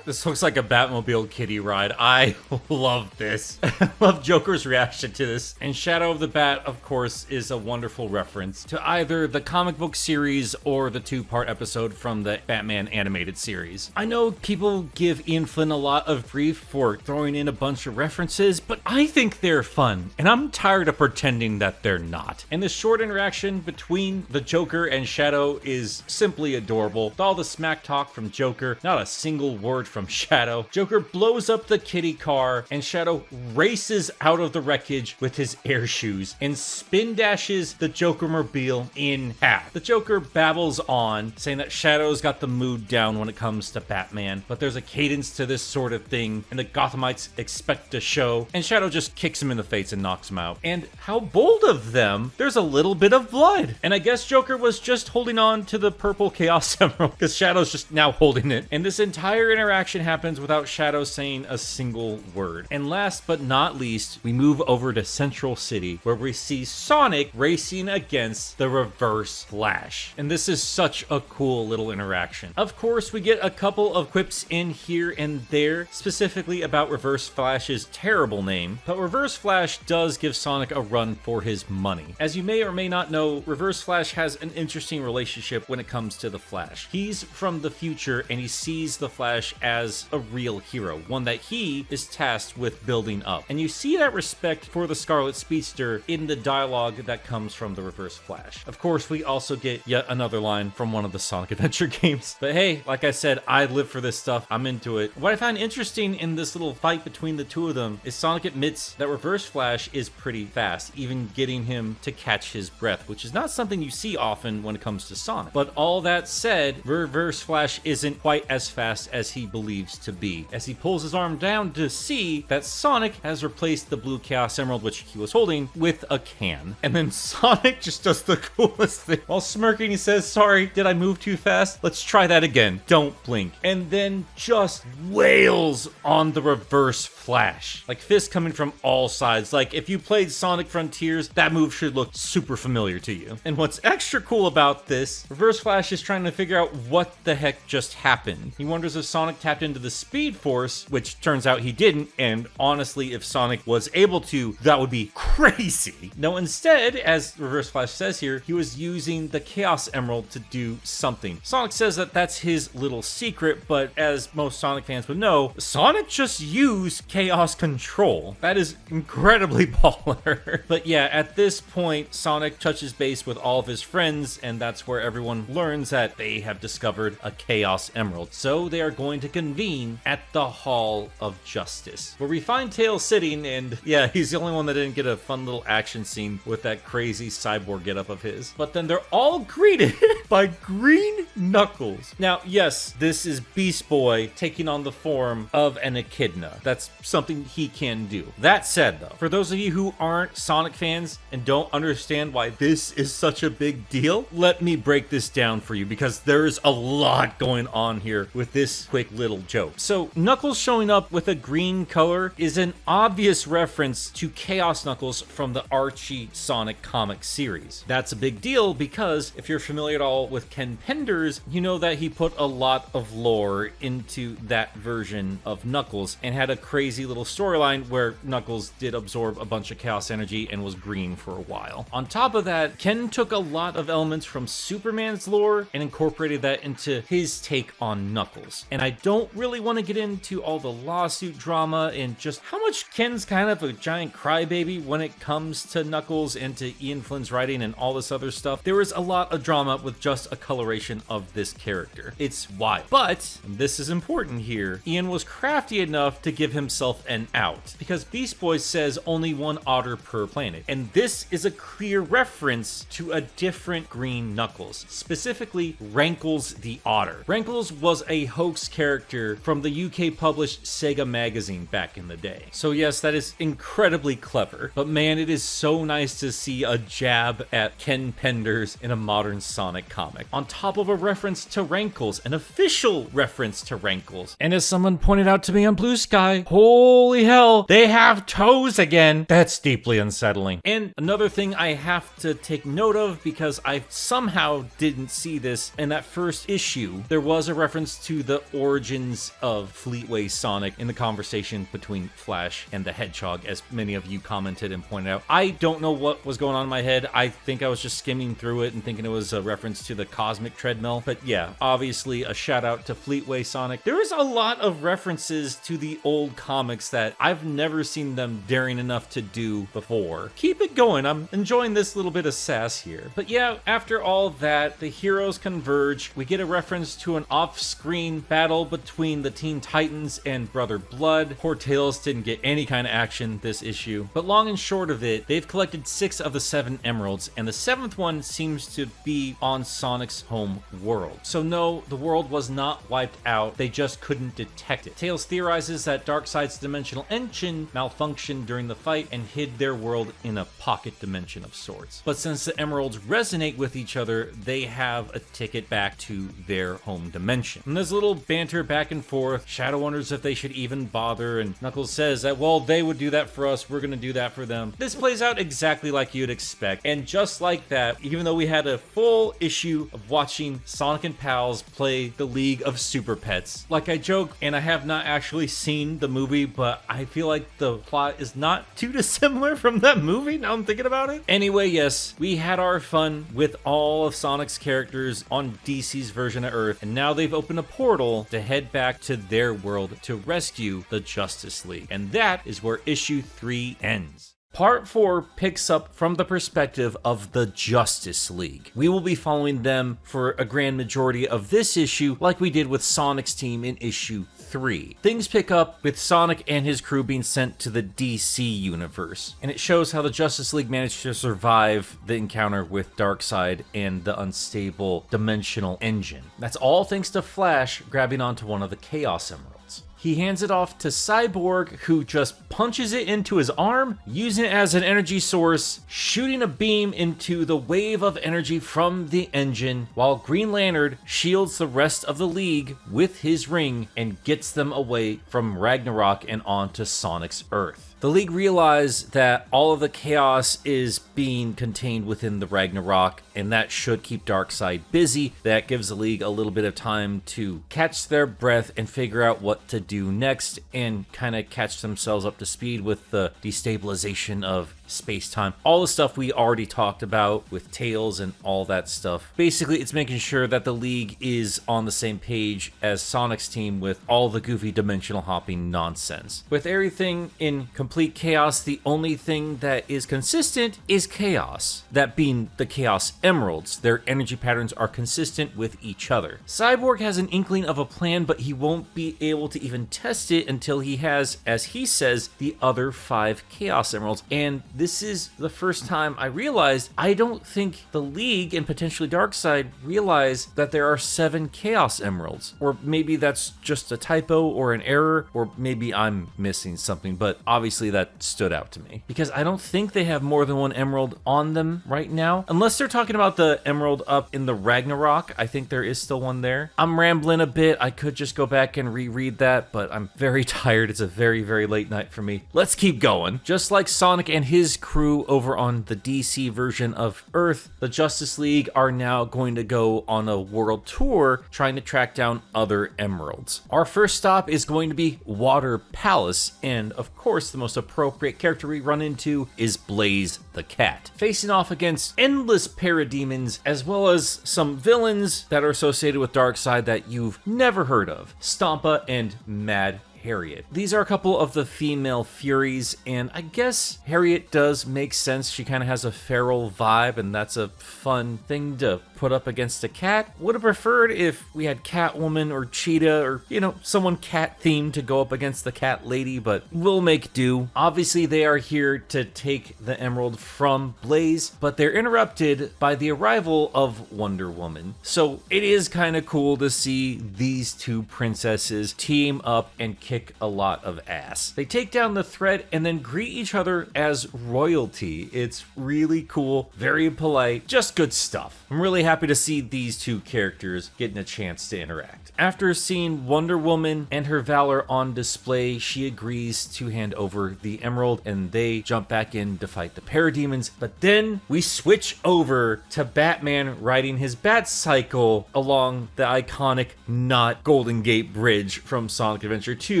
This looks like a Batmobile kiddie ride. I love this. I love Joker's reaction to this. And Shadow of the Bat, of course, is a wonderful reference to either the comic book series or the two-part episode from the Batman animated series. I know people give Ian Flynn a lot of grief for throwing in a bunch of references, but I think they're fun, and I'm tired of pretending that they're not. And this short interaction between the Joker and Shadow is simply adorable. With all the smack talk from Joker, not a single word from Shadow. Joker blows up the kitty car, and Shadow races out of the wreckage with his air shoes and spin dashes the Joker-mobile in half. The Joker babbles on, saying that Shadow's got the mood down when it comes to Batman, but there's a cadence to this sort of thing, and the Gothamites expect a show, and Shadow just kicks him in the face and knocks him out. And how bold of them, there's a little bit of blood. And I guess Joker was just holding on to the purple Chaos Emerald, because Shadow's just now holding it. And this entire interaction interaction happens without Shadow saying a single word. And last but not least, we move over to Central City, where we see Sonic racing against the Reverse Flash. And this is such a cool little interaction. Of course, we get a couple of quips in here and there, specifically about Reverse Flash's terrible name, but Reverse Flash does give Sonic a run for his money. As you may or may not know, Reverse Flash has an interesting relationship when it comes to the Flash. He's from the future and he sees the Flash as a real hero, one that he is tasked with building up. And you see that respect for the Scarlet Speedster in the dialogue that comes from the Reverse Flash. Of course, we also get yet another line from one of the Sonic Adventure games. But hey, like I said, I live for this stuff. I'm into it. What I find interesting in this little fight between the two of them is Sonic admits that Reverse Flash is pretty fast, even getting him to catch his breath, which is not something you see often when it comes to Sonic. But all that said, Reverse Flash isn't quite as fast as he believes to be, as he pulls his arm down to see that Sonic has replaced the blue Chaos Emerald, which he was holding, with a can. And then Sonic just does the coolest thing. While smirking, he says, "Sorry, did I move too fast? Let's try that again. Don't blink." And then just wails on the Reverse Flash. Like fists coming from all sides. Like if you played Sonic Frontiers, that move should look super familiar to you. And what's extra cool about this, Reverse Flash is trying to figure out what the heck just happened. He wonders if Sonic tapped into the Speed Force, which turns out he didn't, and honestly, if Sonic was able to, that would be crazy. No, instead, as Reverse Flash says here, he was using the Chaos Emerald to do something. Sonic says that that's his little secret, but as most Sonic fans would know, Sonic just used Chaos Control. That is incredibly baller. But yeah, at this point, Sonic touches base with all of his friends, and that's where everyone learns that they have discovered a Chaos Emerald. So they are going to convene at the Hall of Justice, where we find Tails sitting, and yeah, he's the only one that didn't get a fun little action scene with that crazy cyborg getup of his. But then they're all greeted by green Knuckles. Now, yes, this is Beast Boy taking on the form of an echidna. That's something he can do. That said, though, for those of you who aren't Sonic fans and don't understand why this is such a big deal, let me break this down for you, because there's a lot going on here with this quick little joke. So, Knuckles showing up with a green color is an obvious reference to Chaos Knuckles from the Archie Sonic comic series. That's a big deal because if you're familiar at all with Ken Penders, you know that he put a lot of lore into that version of Knuckles and had a crazy little storyline where Knuckles did absorb a bunch of chaos energy and was green for a while. On top of that, Ken took a lot of elements from Superman's lore and incorporated that into his take on Knuckles. And I don't really want to get into all the lawsuit drama and just how much Ken's kind of a giant crybaby when it comes to Knuckles and to Ian Flynn's writing and all this other stuff. There is a lot of drama with just a coloration of this character. It's wild. But, and this is important here, Ian was crafty enough to give himself an out, because Beast Boy says only one otter per planet. And this is a clear reference to a different green Knuckles, specifically Rankles the Otter. Rankles was a hoax character from the UK published Sega magazine back in the day. So yes, that is incredibly clever, but man, it is so nice to see a jab at Ken Penders in a modern Sonic comic, on top of a reference to Rankles, an official reference to Rankles. And as someone pointed out to me on Blue Sky, holy hell, they have toes again. That's deeply unsettling. And another thing I have to take note of, because I somehow didn't see this in that first issue, there was a reference to the origins of Fleetway Sonic in the conversation between Flash and the Hedgehog, as many of you commented and pointed out. I don't know what was going on in my head. I think I was just skimming through it and thinking it was a reference to the Cosmic Treadmill. But yeah, obviously a shout out to Fleetway Sonic. There is a lot of references to the old comics that I've never seen them daring enough to do before. Keep it going. I'm enjoying this little bit of sass here. But yeah, after all that, the heroes converge. We get a reference to an off-screen battle between the Teen Titans and Brother Blood. Poor Tails didn't get any kind of action this issue. But long and short of it, they've collected 6 of the 7 emeralds, and the 7th one seems to be on Sonic's home world. So no, the world was not wiped out, they just couldn't detect it. Tails theorizes that Darkseid's dimensional engine malfunctioned during the fight and hid their world in a pocket dimension of sorts. But since the emeralds resonate with each other, they have a ticket back to their home dimension. And there's a little banter back and forth. Shadow wonders if they should even bother, and Knuckles says that, well, they would do that for us, we're gonna do that for them. This plays out exactly like you'd expect, and just like that, even though we had a full issue of watching Sonic and Pals play the League of Super Pets. Like I joke, and I have not actually seen the movie, but I feel like the plot is not too dissimilar from that movie, now I'm thinking about it. Anyway, yes, we had our fun with all of Sonic's characters on DC's version of Earth, and now they've opened a portal to head back to their world to rescue the Justice League. And that is where issue 3 ends. Part 4 picks up from the perspective of the Justice League. We will be following them for a grand majority of this issue, like we did with Sonic's team in issue 3. Things pick up with Sonic and his crew being sent to the DC universe, and it shows how the Justice League managed to survive the encounter with Darkseid and the unstable dimensional engine. That's all thanks to Flash grabbing onto one of the Chaos Emeralds. He hands it off to Cyborg, who just punches it into his arm, using it as an energy source, shooting a beam into the wave of energy from the engine, while Green Lantern shields the rest of the League with his ring and gets them away from Ragnarok and onto Sonic's Earth. The League realize that all of the chaos is being contained within the Ragnarok, and that should keep Darkseid busy. That gives the League a little bit of time to catch their breath and figure out what to do next, and kind of catch themselves up to speed with the destabilization of space-time. All the stuff we already talked about with Tails and all that stuff. Basically, it's making sure that the League is on the same page as Sonic's team with all the goofy dimensional hopping nonsense. With everything in complete chaos, the only thing that is consistent is chaos. That being the Chaos Emeralds. Their energy patterns are consistent with each other. Cyborg has an inkling of a plan, but he won't be able to even test it until he has, as he says, the other 5 Chaos Emeralds. And this is the first time I realized I don't think the League and potentially Darkseid realize that there are 7 Chaos Emeralds. Or maybe that's just a typo or an error, or maybe I'm missing something, but obviously that stood out to me. Because I don't think they have more than 1 emerald on them right now. Unless they're talking about the emerald up in the Ragnarok, I think there is still one there. I'm rambling a bit, I could just go back and reread that, but I'm very tired. It's a very, very late night for me. Let's keep going. Just like Sonic and his crew over on the DC version of Earth, the Justice League are now going to go on a world tour trying to track down other emeralds. Our first stop is going to be Water Palace, and of course the most appropriate character we run into is Blaze the Cat, facing off against endless parademons as well as some villains that are associated with Darkseid that you've never heard of, Stompa and Mad Harriet. These are a couple of the female Furies, and I guess Harriet does make sense. She kind of has a feral vibe, and that's a fun thing to put up against a cat. Would have preferred if we had Catwoman or Cheetah or, you know, someone cat themed to go up against the cat lady, but we'll make do. Obviously, they are here to take the emerald from Blaze, but they're interrupted by the arrival of Wonder Woman. So it is kind of cool to see these two princesses team up and kick a lot of ass. They take down the threat and then greet each other as royalty. It's really cool, very polite, just good stuff. I'm really happy to see these two characters getting a chance to interact. After seeing Wonder Woman and her valor on display, she agrees to hand over the emerald and they jump back in to fight the parademons. But then we switch over to Batman riding his bat cycle along the iconic not Golden Gate Bridge from Sonic Adventure 2,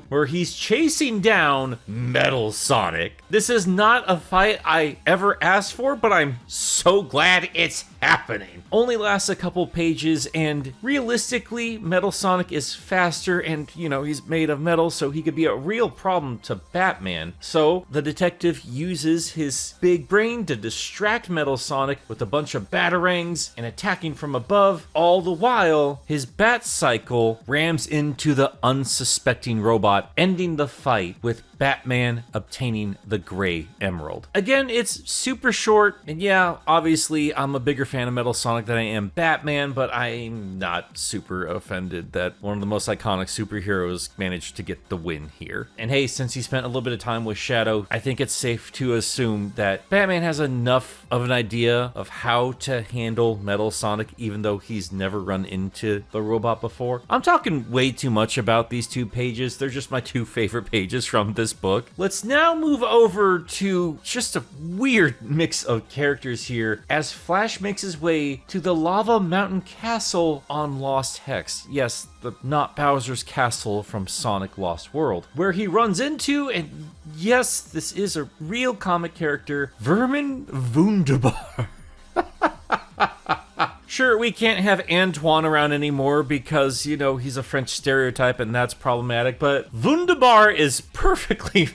where he's chasing down Metal Sonic. This is not a fight I ever asked for, but I'm so glad it's happening. Only lasts a couple pages, and realistically, Metal Sonic is faster and, you know, he's made of metal, so he could be a real problem to Batman. So the detective uses his big brain to distract Metal Sonic with a bunch of batarangs and attacking from above. All the while, his bat cycle rams into the unsuspecting robot robot, ending the fight with Batman obtaining the Gray Emerald. Again, it's super short, and yeah, obviously I'm a bigger fan of Metal Sonic than I am Batman, but I'm not super offended that one of the most iconic superheroes managed to get the win here. And hey, since he spent a little bit of time with Shadow, I think it's safe to assume that Batman has enough of an idea of how to handle Metal Sonic, even though he's never run into the robot before. I'm talking way too much about these 2 pages. They're just my 2 favorite pages from this book. Let's now move over to just a weird mix of characters here as Flash makes his way to the Lava Mountain Castle on Lost Hex. Yes, not Bowser's castle from Sonic Lost World, where he runs into, and yes, this is a real comic character, Vermin Wunderbar. Sure, we can't have Antoine around anymore because, you know, he's a French stereotype and that's problematic, but Wunderbar is perfectly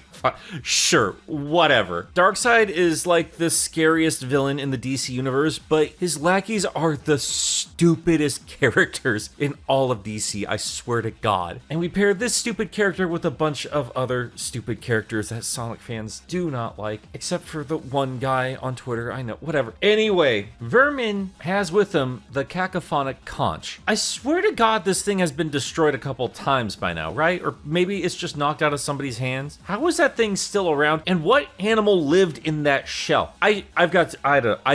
sure, whatever. Darkseid is like the scariest villain in the DC universe, but his lackeys are the stupidest characters in all of DC, I swear to God. And we pair this stupid character with a bunch of other stupid characters that Sonic fans do not like, except for the one guy on Twitter, I know, whatever. Anyway, Vermin has with him the cacophonic conch. I swear to God this thing has been destroyed a couple times by now, right? Or maybe it's just knocked out of somebody's hands. How is that thing still around? And what animal lived in that shell? I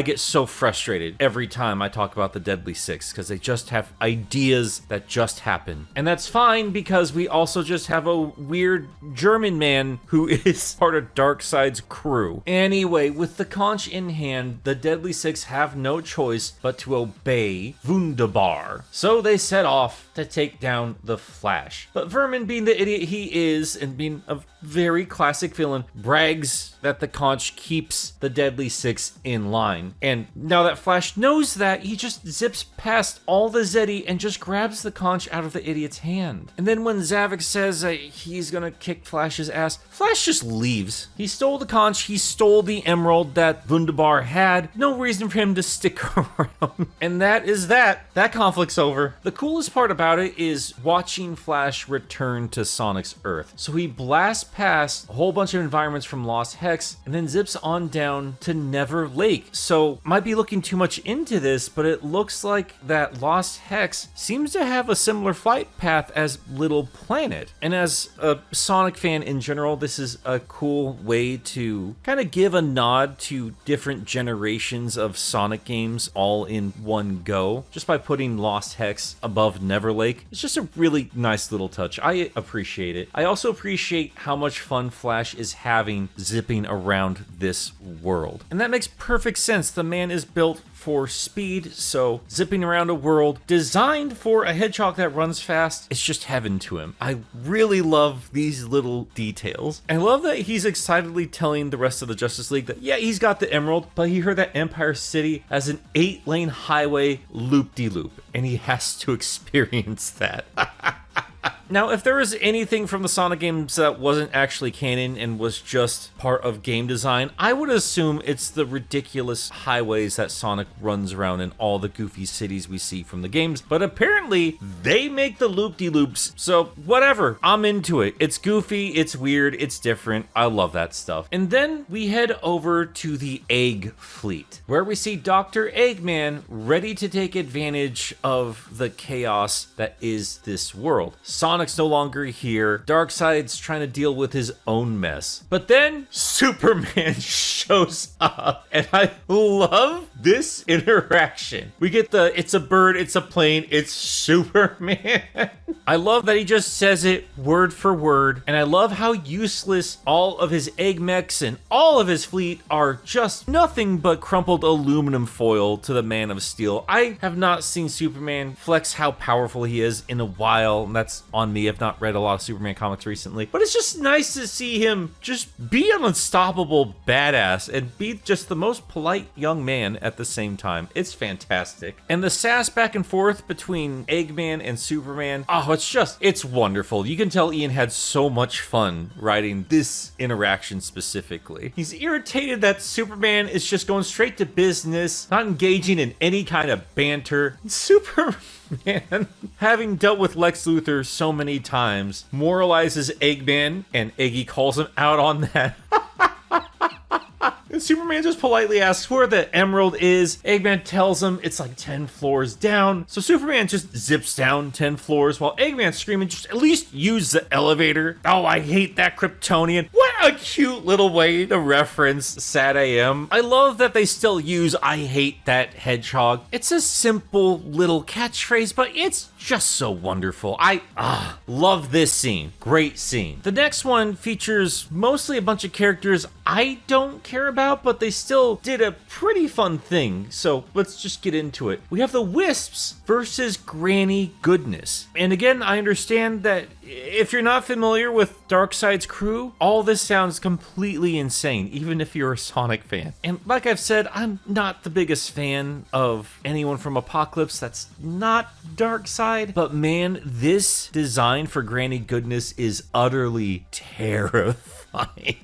get so frustrated every time I talk about the Deadly Six because they just have ideas that just happen. And that's fine because we also just have a weird German man who is part of Darkseid's crew. Anyway, with the conch in hand, the Deadly Six have no choice but to obey Wunderbar. So they set off to take down the Flash. But Vermin, being the idiot he is and being a very classic villain, brags that the conch keeps the Deadly Six in line. And now that Flash knows that, he just zips past all the Zeddy and just grabs the conch out of the idiot's hand. And then when Zavik says he's gonna kick Flash's ass, Flash just leaves. He stole the conch, he stole the emerald that Wunderbar had. No reason for him to stick around. And that is that. That conflict's over. The coolest part about it is watching Flash return to Sonic's Earth. So he blasts past a whole bunch of environments from Lost Hex and then zips on down to Never Lake. So might be looking too much into this, but it looks like that Lost Hex seems to have a similar flight path as Little Planet. And as a Sonic fan in general, this is a cool way to kind of give a nod to different generations of Sonic games all in one go, just by putting Lost Hex above Never Lake. It's just a really nice little touch. I appreciate it. I also appreciate how much fun Flash is having zipping around this world. And that makes perfect sense. The man is built for speed, so zipping around a world designed for a hedgehog that runs fast, it's just heaven to him. I really love these little details. I love that he's excitedly telling the rest of the Justice League that, yeah, he's got the emerald, but he heard that Empire City has an 8-lane highway loop-de-loop, and he has to experience that. Now, if there was anything from the Sonic games that wasn't actually canon and was just part of game design, I would assume it's the ridiculous highways that Sonic runs around in all the goofy cities we see from the games. But apparently, they make the loop-de-loops, so whatever. I'm into it. It's goofy, it's weird, it's different. I love that stuff. And then we head over to the Egg Fleet, where we see Dr. Eggman ready to take advantage of the chaos that is this world. Sonic's no longer here. Darkseid's trying to deal with his own mess. But then Superman shows up, and I love this interaction. We get the it's a bird, it's a plane, it's Superman. I love that he just says it word for word, and I love how useless all of his egg mechs and all of his fleet are just nothing but crumpled aluminum foil to the Man of Steel. I have not seen Superman flex how powerful he is in a while, and that's on me. I've not read a lot of Superman comics recently, but it's just nice to see him just be an unstoppable badass and be just the most polite young man at the same time. It's fantastic. And the sass back and forth between Eggman and Superman, oh, it's wonderful. You can tell Ian had so much fun writing this interaction specifically. He's irritated that Superman is just going straight to business, not engaging in any kind of banter. Superman, having dealt with Lex Luthor so many times, moralizes Eggman, and Eggy calls him out on that. And Superman just politely asks where the emerald is. Eggman tells him it's like 10 floors down. So Superman just zips down 10 floors while Eggman's screaming, just at least use the elevator. Oh, I hate that Kryptonian. What a cute little way to reference Sad AM. I love that they still use I hate that hedgehog. It's a simple little catchphrase, but it's just so wonderful. I love this scene. Great scene. The next one features mostly a bunch of characters I don't care about, but they still did a pretty fun thing. So let's just get into it. We have the Wisps versus Granny Goodness. And again, I understand that if you're not familiar with Darkseid's crew, all this sounds completely insane, even if you're a Sonic fan. And like I've said, I'm not the biggest fan of anyone from Apocalypse that's not Darkseid, but man, this design for Granny Goodness is utterly terrifying.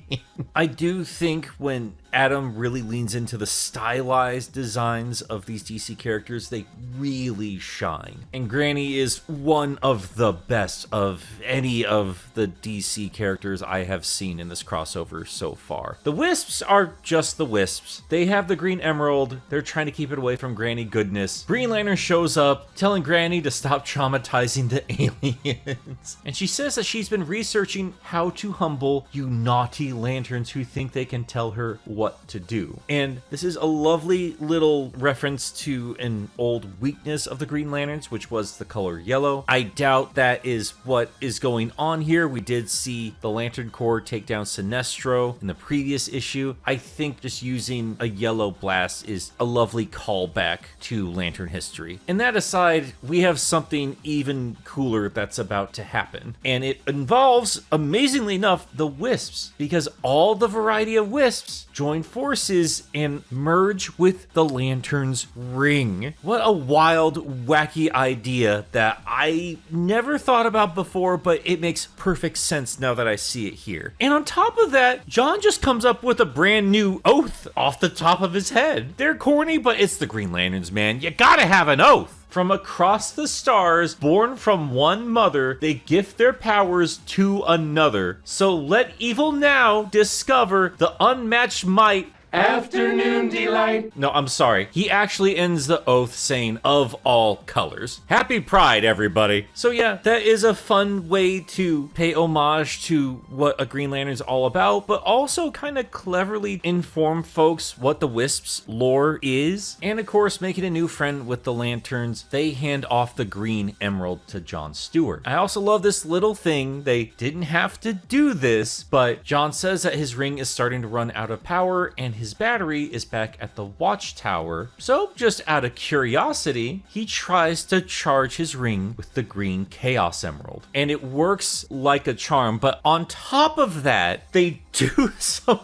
I do think when Adam really leans into the stylized designs of these DC characters, they really shine. And Granny is one of the best of any of the DC characters I have seen in this crossover so far. The Wisps are just the Wisps. They have the green emerald. They're trying to keep it away from Granny Goodness. Green Lantern shows up, telling Granny to stop traumatizing the aliens. And she says that she's been researching how to humble you naughty lanterns who think they can tell her what to do. And this is a lovely little reference to an old weakness of the Green Lanterns, which was the color yellow. I doubt that is what is going on here. We did see the Lantern Corps take down Sinestro in the previous issue. I think just using a yellow blast is a lovely callback to Lantern history. And that aside, we have something even cooler that's about to happen. And it involves, amazingly enough, the Wisps, because all the variety of Wisps join forces and merge with the Lantern's ring. What a wild, wacky idea that I never thought about before, but it makes perfect sense now that I see it here. And on top of that, John just comes up with a brand new oath off the top of his head. They're corny, but it's the Green Lanterns, man. You gotta have an oath. From across the stars, born from one mother, they gift their powers to another. So let evil now discover the unmatched might. Afternoon delight. No, I'm sorry. He actually ends the oath saying, of all colors. Happy Pride, everybody. So yeah, that is a fun way to pay homage to what a Green Lantern's all about, but also kind of cleverly inform folks what the Wisps lore is. And of course, making a new friend with the Lanterns, they hand off the Green Emerald to John Stewart. I also love this little thing. They didn't have to do this, but John says that his ring is starting to run out of power and his battery is back at the watchtower. So just out of curiosity, he tries to charge his ring with the green Chaos Emerald. And it works like a charm, but on top of that, they do some...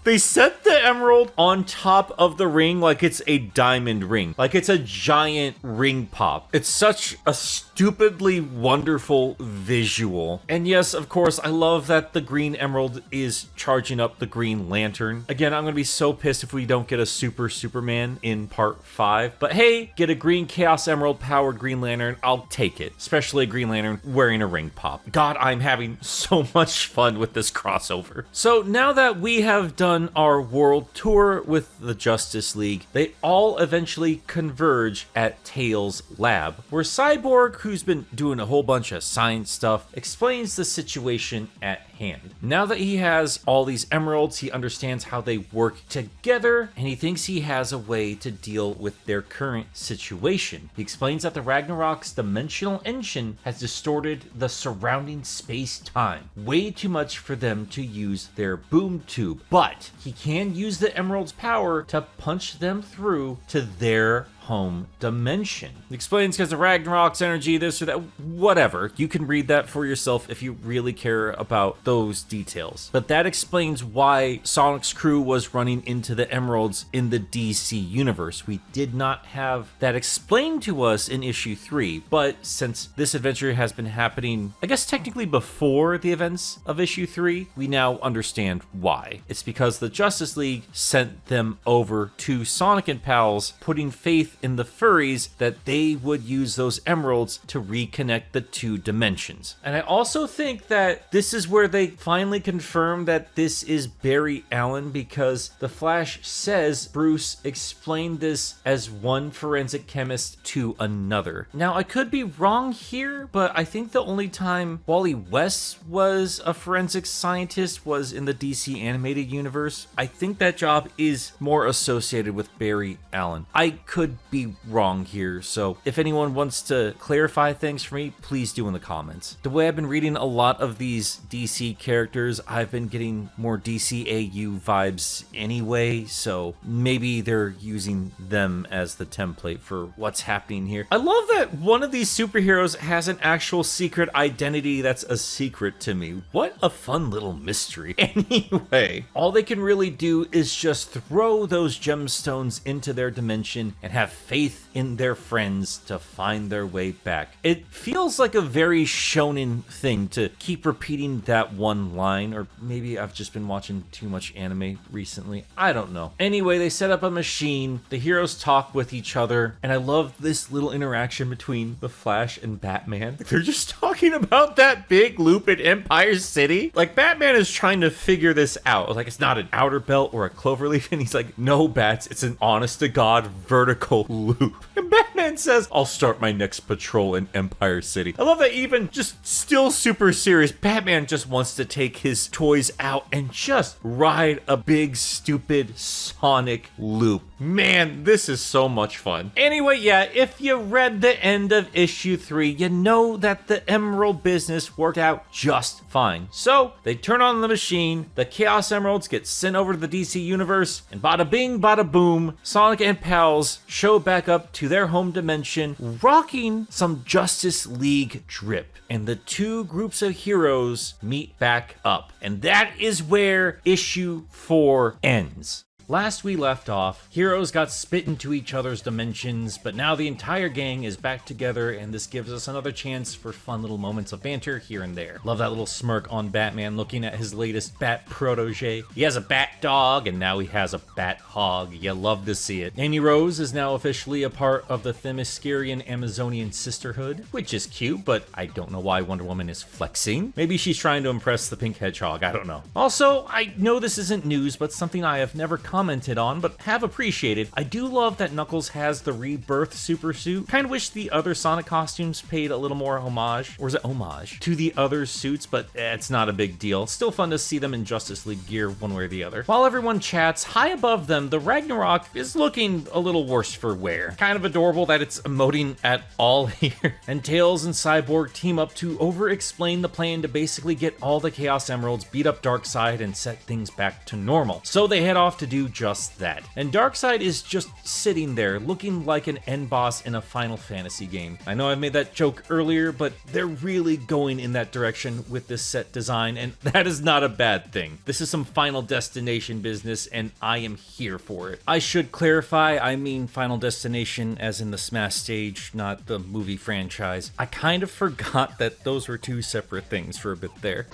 They set the emerald on top of the ring like it's a diamond ring, like it's a giant ring pop. It's such a stupidly wonderful visual. And yes, of course, I love that the green emerald is charging up the Green Lantern. Again, I'm gonna be so pissed if we don't get a Super Superman in part 5. But hey, get a green Chaos Emerald powered Green Lantern, I'll take it. Especially a Green Lantern wearing a ring pop. God, I'm having so much fun with this crossover. So now that we have done our world tour with the Justice League, they all eventually converge at Tails' lab, where Cyborg, who's been doing a whole bunch of science stuff, explains the situation at hand. Now that he has all these emeralds, he understands how they work together, and he thinks he has a way to deal with their current situation. He explains that the Ragnarok's dimensional engine has distorted the surrounding space-time, way too much for them to use their boom tube, but he can use the emerald's power to punch them through to their home dimension. It explains because the Ragnarok's energy, this or that, whatever. You can read that for yourself if you really care about those details. But that explains why Sonic's crew was running into the emeralds in the DC universe. We did not have that explained to us in issue 3, but since this adventure has been happening, I guess technically before the events of issue 3, we now understand why. It's because the Justice League sent them over to Sonic and Pals, putting faith in the furries that they would use those emeralds to reconnect the two dimensions. And I also think that this is where they finally confirm that this is Barry Allen, because the Flash says Bruce explained this as one forensic chemist to another. Now, I could be wrong here, but I think the only time Wally West was a forensic scientist was in the DC animated universe. I think that job is more associated with Barry Allen. I could be wrong here, so if anyone wants to clarify things for me, please do in the comments. The way I've been reading a lot of these DC characters, I've been getting more DCAU vibes anyway, so maybe they're using them as the template for what's happening here. I love that one of these superheroes has an actual secret identity that's a secret to me. What a fun little mystery. Anyway, all they can really do is just throw those gemstones into their dimension and have faith in their friends to find their way back. It feels like a very shonen thing to keep repeating that one line, or maybe I've just been watching too much anime recently. I don't know. Anyway, they set up a machine, the heroes talk with each other, and I love this little interaction between the Flash and Batman. They're just talking about that big loop in Empire City. Like, Batman is trying to figure this out. Like, it's not an outer belt or a cloverleaf, and he's like, no, Bats, it's an honest-to-God vertical loop. And Batman says, I'll start my next patrol in Empire City. I love that even just still super serious, Batman just wants to take his toys out and just ride a big, stupid Sonic loop. Man, this is so much fun. Anyway, yeah, if you read the end of issue 3, you know that the Emerald business worked out just fine. So, they turn on the machine, the Chaos Emeralds get sent over to the DC universe, and bada bing, bada boom, Sonic and pals show back up to their home dimension, rocking some Justice League drip. And the two groups of heroes meet back up. And that is where issue 4 ends. Last we left off, heroes got spit into each other's dimensions, but now the entire gang is back together, and this gives us another chance for fun little moments of banter here and there. Love that little smirk on Batman looking at his latest bat protege. He has a bat dog, and now he has a bat hog. You love to see it. Amy Rose is now officially a part of the Themyscirian Amazonian Sisterhood, which is cute, but I don't know why Wonder Woman is flexing. Maybe she's trying to impress the pink hedgehog, I don't know. Also, I know this isn't news, but something I have never commented on, but have appreciated. I do love that Knuckles has the Rebirth super suit. Kind of wish the other Sonic costumes paid a little more homage, or is it homage, to the other suits, but it's not a big deal. Still fun to see them in Justice League gear one way or the other. While everyone chats, high above them, the Ragnarok is looking a little worse for wear. Kind of adorable that it's emoting at all here. And Tails and Cyborg team up to over-explain the plan to basically get all the Chaos Emeralds, beat up Darkseid, and set things back to normal. So they head off to do just that. And Darkseid is just sitting there looking like an end boss in a Final Fantasy game. I know I made that joke earlier, but they're really going in that direction with this set design, and that is not a bad thing. This is some Final Destination business, and I am here for it. I should clarify, I mean Final Destination as in the Smash stage, not the movie franchise. I kind of forgot that those were two separate things for a bit there.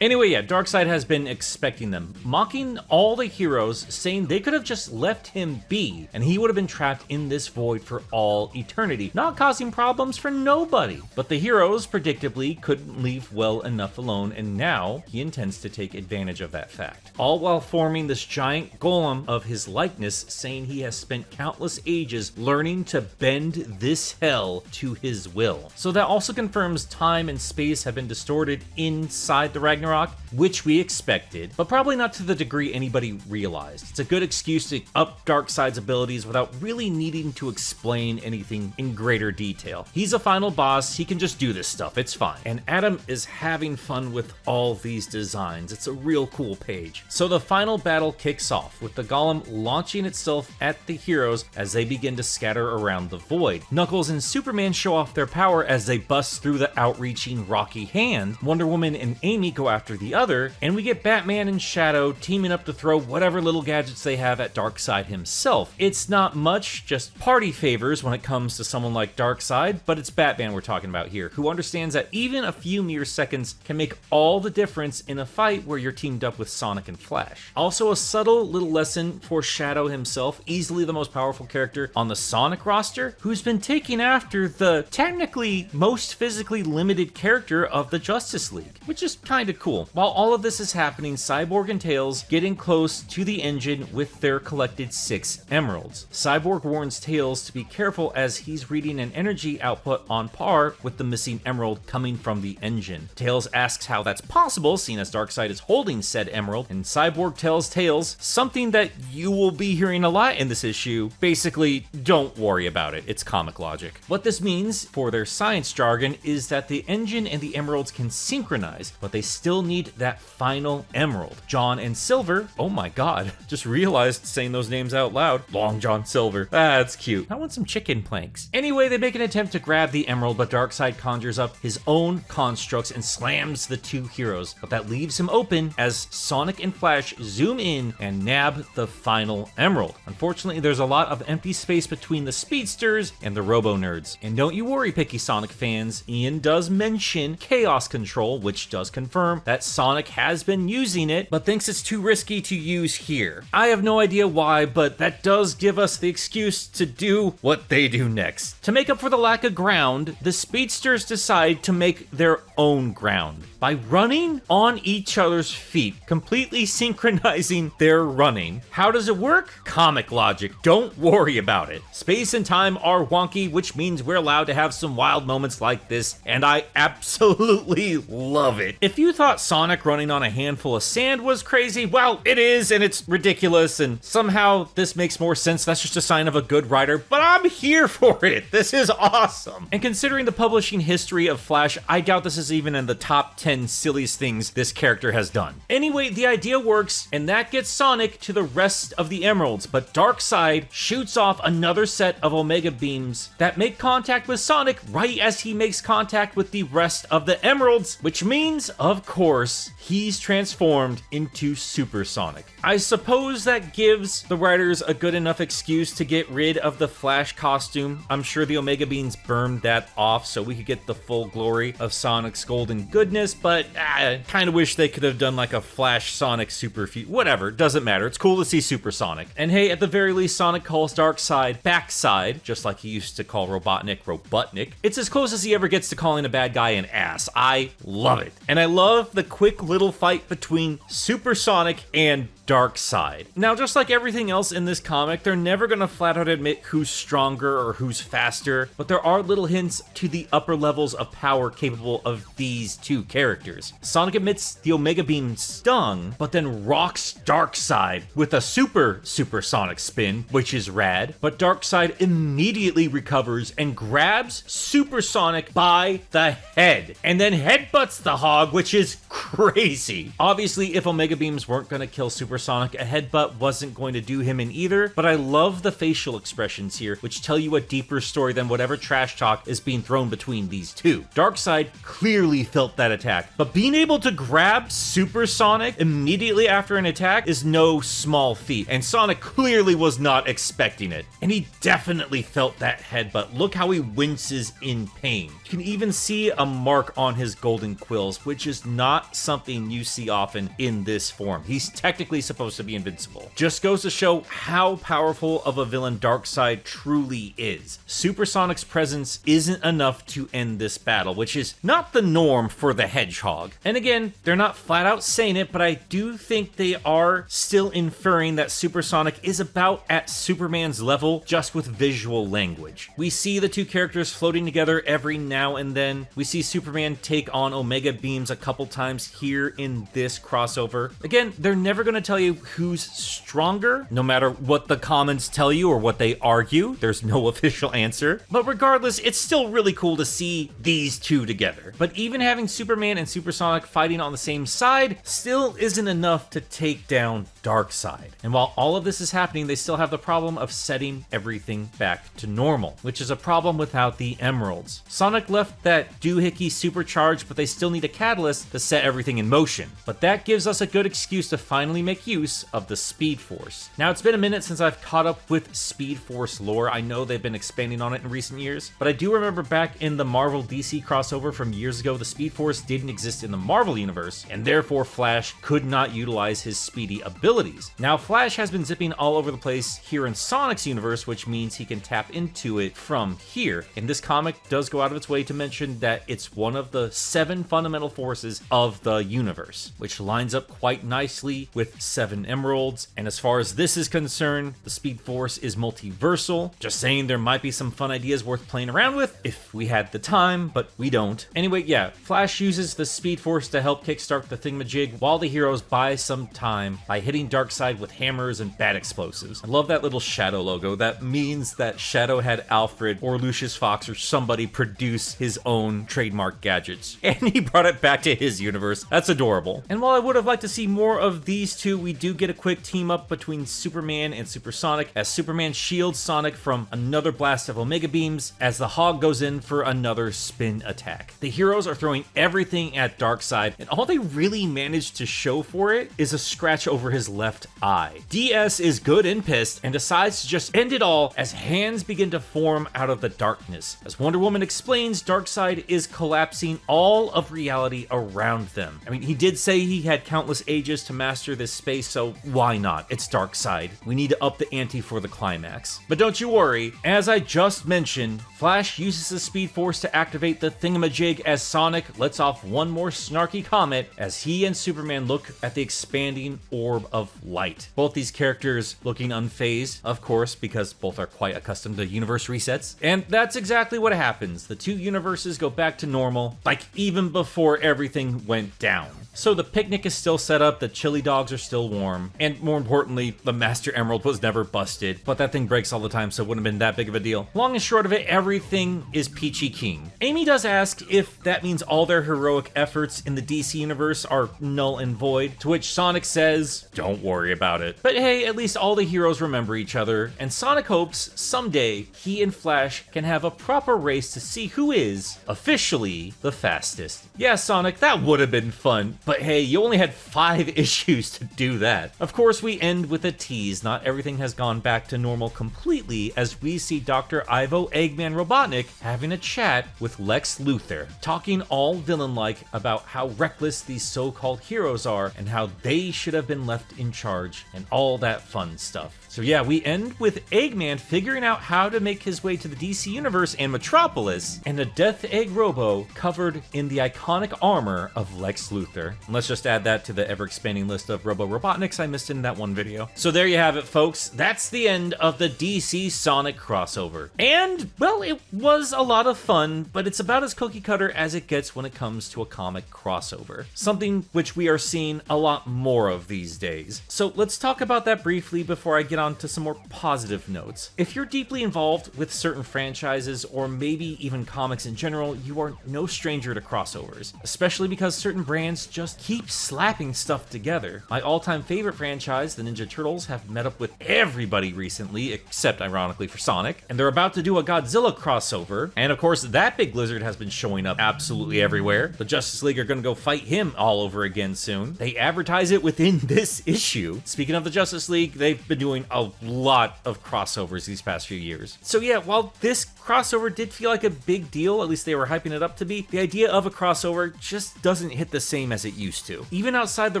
Anyway, yeah, Darkseid has been expecting them, mocking all the heroes, saying they could have just left him be, and he would have been trapped in this void for all eternity, not causing problems for nobody. But the heroes, predictably, couldn't leave well enough alone, and now he intends to take advantage of that fact. All while forming this giant golem of his likeness, saying he has spent countless ages learning to bend this hell to his will. So that also confirms time and space have been distorted inside the Ragnarok, which we expected, but probably not to the degree anybody realized. It's a good excuse to up Darkseid's abilities without really needing to explain anything in greater detail. He's a final boss, he can just do this stuff, it's fine. And Adam is having fun with all these designs. It's a real cool page. So the final battle kicks off, with the golem launching itself at the heroes as they begin to scatter around the void. Knuckles and Superman show off their power as they bust through the outreaching rocky hand. Wonder Woman and Amy go after after the other, and we get Batman and Shadow teaming up to throw whatever little gadgets they have at Darkseid himself. It's not much, just party favors when it comes to someone like Darkseid, but it's Batman we're talking about here, who understands that even a few mere seconds can make all the difference in a fight where you're teamed up with Sonic and Flash. Also, a subtle little lesson for Shadow himself, easily the most powerful character on the Sonic roster, who's been taking after the technically most physically limited character of the Justice League, which is kinda cool. While all of this is happening, Cyborg and Tails getting close to the engine with their collected 6 emeralds. Cyborg warns Tails to be careful as he's reading an energy output on par with the missing emerald coming from the engine. Tails asks how that's possible, seeing as Darkseid is holding said emerald, and Cyborg tells Tails something that you will be hearing a lot in this issue. Basically, don't worry about it, it's comic logic. What this means, for their science jargon, is that the engine and the emeralds can synchronize, but they still need that final emerald. John and Silver, oh my god, just realized saying those names out loud. Long John Silver, that's cute. I want some chicken planks. Anyway, they make an attempt to grab the emerald, but Darkseid conjures up his own constructs and slams the two heroes, but that leaves him open as Sonic and Flash zoom in and nab the final emerald. Unfortunately, there's a lot of empty space between the Speedsters and the Robo-Nerds. And don't you worry, picky Sonic fans, Ian does mention Chaos Control, which does confirm that Sonic has been using it, but thinks it's too risky to use here. I have no idea why, but that does give us the excuse to do what they do next. To make up for the lack of ground, the Speedsters decide to make their own ground by running on each other's feet, completely synchronizing their running. How does it work? Comic logic, don't worry about it. Space and time are wonky, which means we're allowed to have some wild moments like this, and I absolutely love it. If you thought Sonic running on a handful of sand was crazy, well, it is, and it's ridiculous, and somehow this makes more sense. That's just a sign of a good writer, but I'm here for it. This is awesome. And considering the publishing history of Flash, I doubt this is even in the top 10 silliest things this character has done. Anyway, the idea works, and that gets Sonic to the rest of the emeralds, but Darkseid shoots off another set of Omega Beams that make contact with Sonic right as he makes contact with the rest of the emeralds, which means, of course, he's transformed into Super Sonic. I suppose that gives the writers a good enough excuse to get rid of the Flash costume. I'm sure the Omega Beams burned that off so we could get the full glory of Sonic's golden goodness, but I kind of wish they could have done like a Flash Sonic super feat. Whatever, doesn't matter. It's cool to see Super Sonic. And hey, at the very least, Sonic calls Darkseid Backside, just like he used to call Robotnik. It's as close as he ever gets to calling a bad guy an ass. I love it. And I love the quick little fight between Super Sonic and Darkseid. Now, just like everything else in this comic, they're never gonna flat out admit who's stronger or who's faster, but there are little hints to the upper levels of power capable of these two characters. Sonic admits the Omega Beam stung, but then rocks Darkseid with a super Sonic spin, which is rad, but Darkseid immediately recovers and grabs Super Sonic by the head, and then headbutts the hog, which is crazy. Obviously, if Omega Beams weren't gonna kill Super Sonic, a headbutt wasn't going to do him in either, but I love the facial expressions here, which tell you a deeper story than whatever trash talk is being thrown between these two. Darkseid clearly felt that attack, but being able to grab Super Sonic immediately after an attack is no small feat, and Sonic clearly was not expecting it. And he definitely felt that headbutt. Look how he winces in pain. You can even see a mark on his golden quills, which is not something you see often in this form. He's technically supposed to be invincible. Just goes to show how powerful of a villain Darkseid truly is. Super Sonic's presence isn't enough to end this battle, which is not the norm for the Hedgehog. And again, they're not flat out saying it, but I do think they are still inferring that Super Sonic is about at Superman's level, just with visual language. We see the two characters floating together every now and then. We see Superman take on Omega Beams a couple times here in this crossover. Again, they're never going to tell tell you who's stronger, no matter what the comments tell you or what they argue. There's no official answer. But regardless, it's still really cool to see these two together. But even having Superman and Supersonic fighting on the same side still isn't enough to take down Darkseid. And while all of this is happening, they still have the problem of setting everything back to normal, which is a problem without the emeralds. Sonic left that doohickey supercharged, but they still need a catalyst to set everything in motion. But that gives us a good excuse to finally make use of the Speed Force. Now, it's been a minute since I've caught up with Speed Force lore. I know they've been expanding on it in recent years, but I do remember back in the Marvel DC crossover from years ago, the Speed Force didn't exist in the Marvel universe, and therefore Flash could not utilize his speedy abilities. Now, Flash has been zipping all over the place here in Sonic's universe, which means he can tap into it from here. And this comic does go out of its way to mention that it's one of the 7 fundamental forces of the universe, which lines up quite nicely with 7 emeralds. And as far as this is concerned, the Speed Force is multiversal. Just saying, there might be some fun ideas worth playing around with if we had the time, but we don't. Anyway, yeah, Flash uses the Speed Force to help kickstart the thingamajig while the heroes buy some time by hitting Darkseid with hammers and bat explosives. I love that little Shadow logo. That means that Shadow had Alfred or Lucius Fox or somebody produce his own trademark gadgets, and he brought it back to his universe. That's adorable. And while I would have liked to see more of these two, we do get a quick team up between Superman and Supersonic as Superman shields Sonic from another blast of Omega Beams as the Hog goes in for another spin attack. The heroes are throwing everything at Darkseid, and all they really managed to show for it is a scratch over his left eye. DS is good and pissed and decides to just end it all as hands begin to form out of the darkness. As Wonder Woman explains, Darkseid is collapsing all of reality around them. I mean, he did say he had countless ages to master this space, so why not? It's Darkseid. We need to up the ante for the climax. But don't you worry, as I just mentioned, Flash uses the Speed Force to activate the thingamajig as Sonic lets off one more snarky comment as he and Superman look at the expanding orb of light. Both these characters looking unfazed, of course, because both are quite accustomed to universe resets. And that's exactly what happens. The two universes go back to normal, like even before everything went down. So the picnic is still set up, the chili dogs are still warm, and more importantly, the Master Emerald was never busted, but that thing breaks all the time, so it wouldn't have been that big of a deal. Long and short of it, everything is peachy keen. Amy does ask if that means all their heroic efforts in the DC universe are null and void, to which Sonic says, don't worry about it. But hey, at least all the heroes remember each other, and Sonic hopes someday he and Flash can have a proper race to see who is officially the fastest. Yeah, Sonic, that would have been fun. But hey, you only had 5 issues to do that. Of course, we end with a tease. Not everything has gone back to normal completely as we see Dr. Ivo Eggman Robotnik having a chat with Lex Luthor, talking all villain-like about how reckless these so-called heroes are and how they should have been left in charge and all that fun stuff. So yeah, we end with Eggman figuring out how to make his way to the DC Universe and Metropolis, and a Death Egg Robo covered in the iconic armor of Lex Luthor. And let's just add that to the ever-expanding list of Robo Robotniks I missed in that one video. So there you have it, folks. That's the end of the DC Sonic crossover. And, well, it was a lot of fun, but it's about as cookie-cutter as it gets when it comes to a comic crossover. Something which we are seeing a lot more of these days. So let's talk about that briefly before I get on to some more positive notes. If you're deeply involved with certain franchises or maybe even comics in general, you are no stranger to crossovers, especially because certain brands just keep slapping stuff together. My all-time favorite franchise, the Ninja Turtles, have met up with everybody recently, except ironically for Sonic, and they're about to do a Godzilla crossover, and of course that big lizard has been showing up absolutely everywhere. The Justice League are gonna go fight him all over again soon. They advertise it within this issue. Speaking of the Justice League, they've been doing a lot of crossovers these past few years. So yeah, while this crossover did feel like a big deal, at least they were hyping it up to be, the idea of a crossover just doesn't hit the same as it used to. Even outside the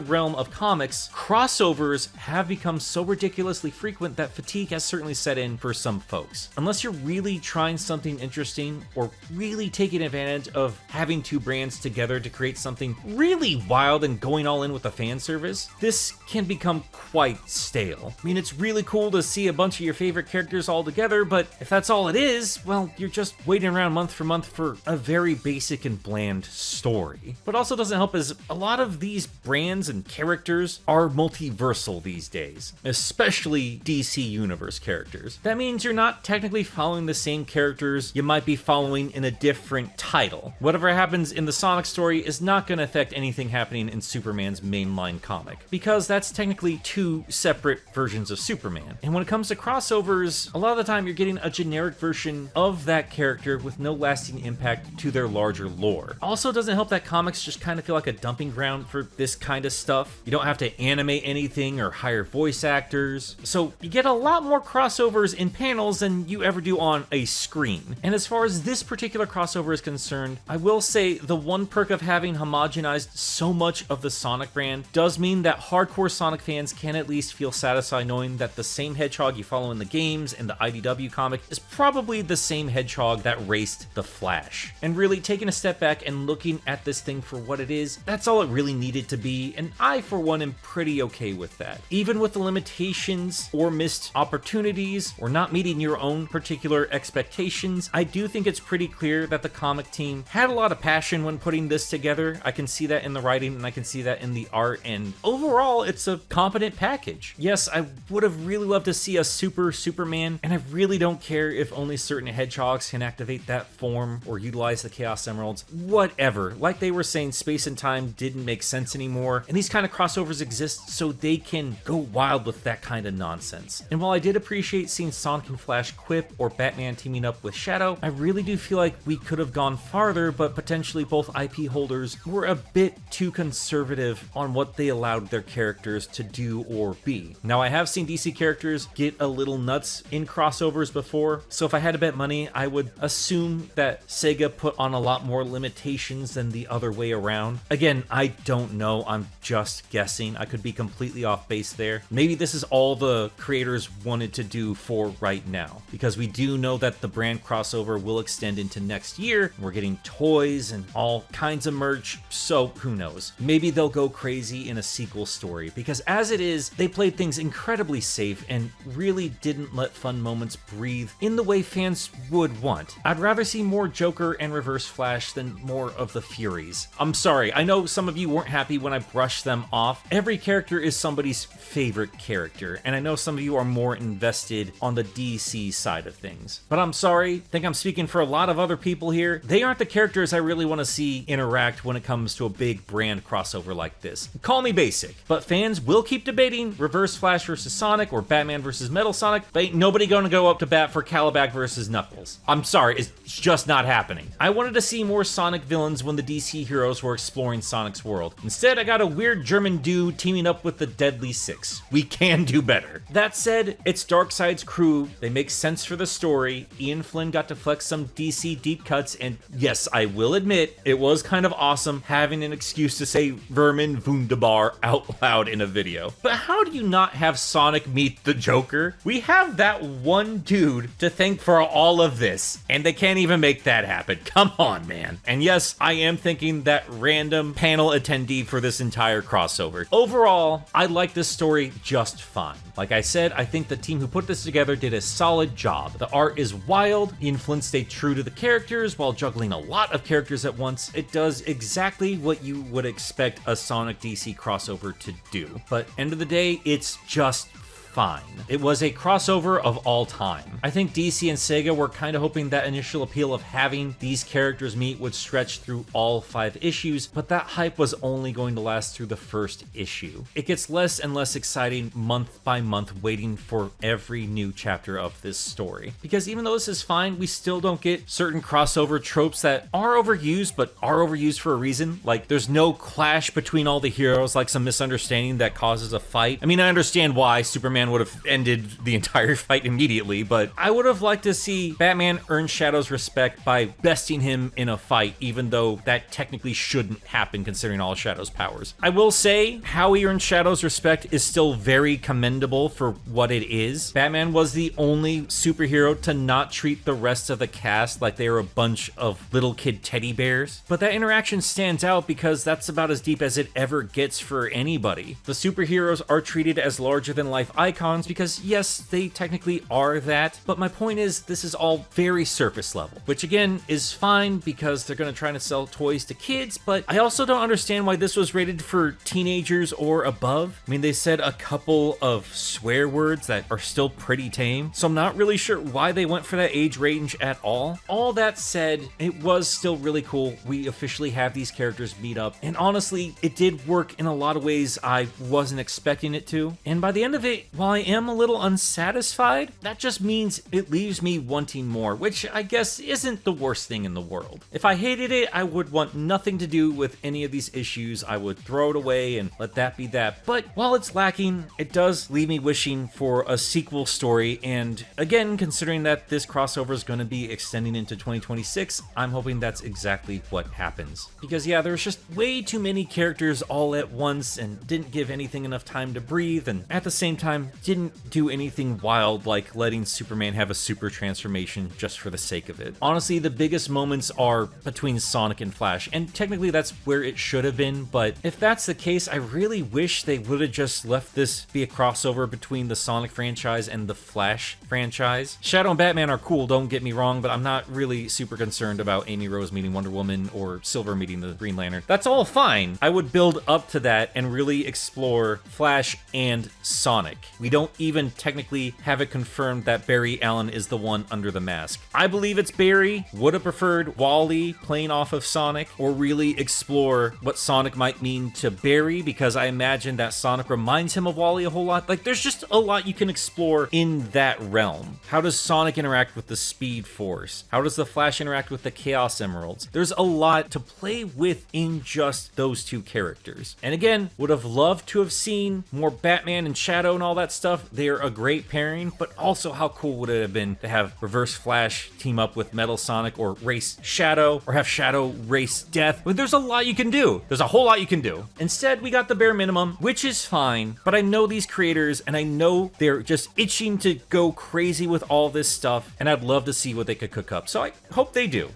realm of comics, crossovers have become so ridiculously frequent that fatigue has certainly set in for some folks. Unless you're really trying something interesting or really taking advantage of having two brands together to create something really wild and going all in with the fan service, this can become quite stale. I mean, it's really cool to see a bunch of your favorite characters all together, but if that's all it is, well, you're just waiting around month for month for a very basic and bland story. What also doesn't help is a lot of these brands and characters are multiversal these days, especially DC Universe characters. That means you're not technically following the same characters you might be following in a different title. Whatever happens in the Sonic story is not going to affect anything happening in Superman's mainline comic, because that's technically two separate versions of Superman. And when it comes to crossovers, a lot of the time you're getting a generic version of that character with no lasting impact to their larger lore. Also, doesn't help that comics just kind of feel like a dumping ground for this kind of stuff. You don't have to animate anything or hire voice actors, so you get a lot more crossovers in panels than you ever do on a screen. And as far as this particular crossover is concerned, I will say the one perk of having homogenized so much of the Sonic brand does mean that hardcore Sonic fans can at least feel satisfied knowing that the same hedgehog you follow in the games and the IDW comic is probably the same hedgehog that raced the Flash. And really taking a step back and looking at this thing for what it is, that's all it really needed to be, and I for one am pretty okay with that. Even with the limitations or missed opportunities or not meeting your own particular expectations, I do think it's pretty clear that the comic team had a lot of passion when putting this together. I can see that in the writing and I can see that in the art, and overall it's a competent package. Yes, I would have really loved to see a Superman, and I really don't care if only certain hedgehogs can activate that form or utilize the Chaos Emeralds. Whatever. Like they were saying, space and time didn't make sense anymore, and these kind of crossovers exist so they can go wild with that kind of nonsense. And while I did appreciate seeing Sonic and Flash quip or Batman teaming up with Shadow, I really do feel like we could have gone farther, but potentially both IP holders were a bit too conservative on what they allowed their characters to do or be. Now, I have seen DC characters get a little nuts in crossovers before, so if I had to bet money, I would assume that Sega put on a lot more limitations than the other way around. Again, I don't know, I'm just guessing. I could be completely off base there. Maybe this is all the creators wanted to do for right now, because we do know that the brand crossover will extend into next year. We're getting toys and all kinds of merch, so who knows? Maybe they'll go crazy in a sequel story, because as it is, they played things incredibly safe and really didn't let fun moments breathe in the way fans would want. I'd rather see more Joker and Reverse Flash than more of the Furies. I'm sorry, I know some of you weren't happy when I brushed them off. Every character is somebody's favorite character, and I know some of you are more invested on the DC side of things. But I'm sorry, I think I'm speaking for a lot of other people here. They aren't the characters I really want to see interact when it comes to a big brand crossover like this. Call me basic, but fans will keep debating Reverse Flash versus Sonic or Batman versus Metal Sonic, but ain't nobody gonna go up to bat for Calabac versus Knuckles. I'm sorry, it's just not happening. I wanted to see more Sonic villains when the DC heroes were exploring Sonic's world. Instead, I got a weird German dude teaming up with the Deadly Six. We can do better. That said, it's Darkseid's crew. They make sense for the story. Ian Flynn got to flex some DC deep cuts, and yes, I will admit, it was kind of awesome having an excuse to say Vermin Wunderbar out loud in a video. But how do you not have Sonic meet the Joker? We have that one dude to thank for all of this, and they can't even make that happen. Come on, man. And yes, I am thinking that random panel attendee for this entire crossover. Overall, I like this story just fine. Like I said, I think the team who put this together did a solid job. The art is wild, Ian Flynn stayed true to the characters while juggling a lot of characters at once. It does exactly what you would expect a Sonic DC crossover to do. But end of the day, it's just fine. It was a crossover of all time. I think DC and Sega were kind of hoping that initial appeal of having these characters meet would stretch through all 5 issues, but that hype was only going to last through the first issue. It gets less and less exciting month by month waiting for every new chapter of this story. Because even though this is fine, we still don't get certain crossover tropes that are overused, but are overused for a reason. Like, there's no clash between all the heroes, like some misunderstanding that causes a fight. I mean, I understand why Superman would have ended the entire fight immediately, but I would have liked to see Batman earn Shadow's respect by besting him in a fight, even though that technically shouldn't happen considering all Shadow's powers. I will say, how he earned Shadow's respect is still very commendable for what it is. Batman was the only superhero to not treat the rest of the cast like they were a bunch of little kid teddy bears, but that interaction stands out because that's about as deep as it ever gets for anybody. The superheroes are treated as larger-than-life icons icons because yes, they technically are that, but my point is this is all very surface level, which again is fine because they're going to try to sell toys to kids, but I also don't understand why this was rated for teenagers or above. I mean, they said a couple of swear words that are still pretty tame, so I'm not really sure why they went for that age range at all. All that said, it was still really cool. We officially have these characters meet up, and honestly, it did work in a lot of ways I wasn't expecting it to. And by the end of it, while I am a little unsatisfied, that just means it leaves me wanting more, which I guess isn't the worst thing in the world. If I hated it, I would want nothing to do with any of these issues. I would throw it away and let that be that. But while it's lacking, it does leave me wishing for a sequel story. And again, considering that this crossover is going to be extending into 2026, I'm hoping that's exactly what happens. Because yeah, there's just way too many characters all at once and didn't give anything enough time to breathe, and at the same time didn't do anything wild like letting Superman have a super transformation just for the sake of it. Honestly, the biggest moments are between Sonic and Flash, and technically that's where it should have been, but if that's the case, I really wish they would have just left this be a crossover between the Sonic franchise and the Flash franchise. Shadow and Batman are cool, don't get me wrong, but I'm not really super concerned about Amy Rose meeting Wonder Woman or Silver meeting the Green Lantern. That's all fine. I would build up to that and really explore Flash and Sonic. We don't even technically have it confirmed that Barry Allen is the one under the mask. I believe it's Barry. Would have preferred Wally playing off of Sonic, or really explore what Sonic might mean to Barry, because I imagine that Sonic reminds him of Wally a whole lot. Like, there's just a lot you can explore in that realm. How does Sonic interact with the Speed Force? How does the Flash interact with the Chaos Emeralds? There's a lot to play with in just those two characters. And again, would have loved to have seen more Batman and Shadow and all that stuff. They're a great pairing, but also how cool would it have been to have Reverse Flash team up with Metal Sonic, or race Shadow, or have Shadow race Death? But there's a lot you can do. There's a whole lot you can do. Instead, we got the bare minimum, which is fine, but I know these creators, and I know they're just itching to go crazy with all this stuff, and I'd love to see what they could cook up. So I hope they do.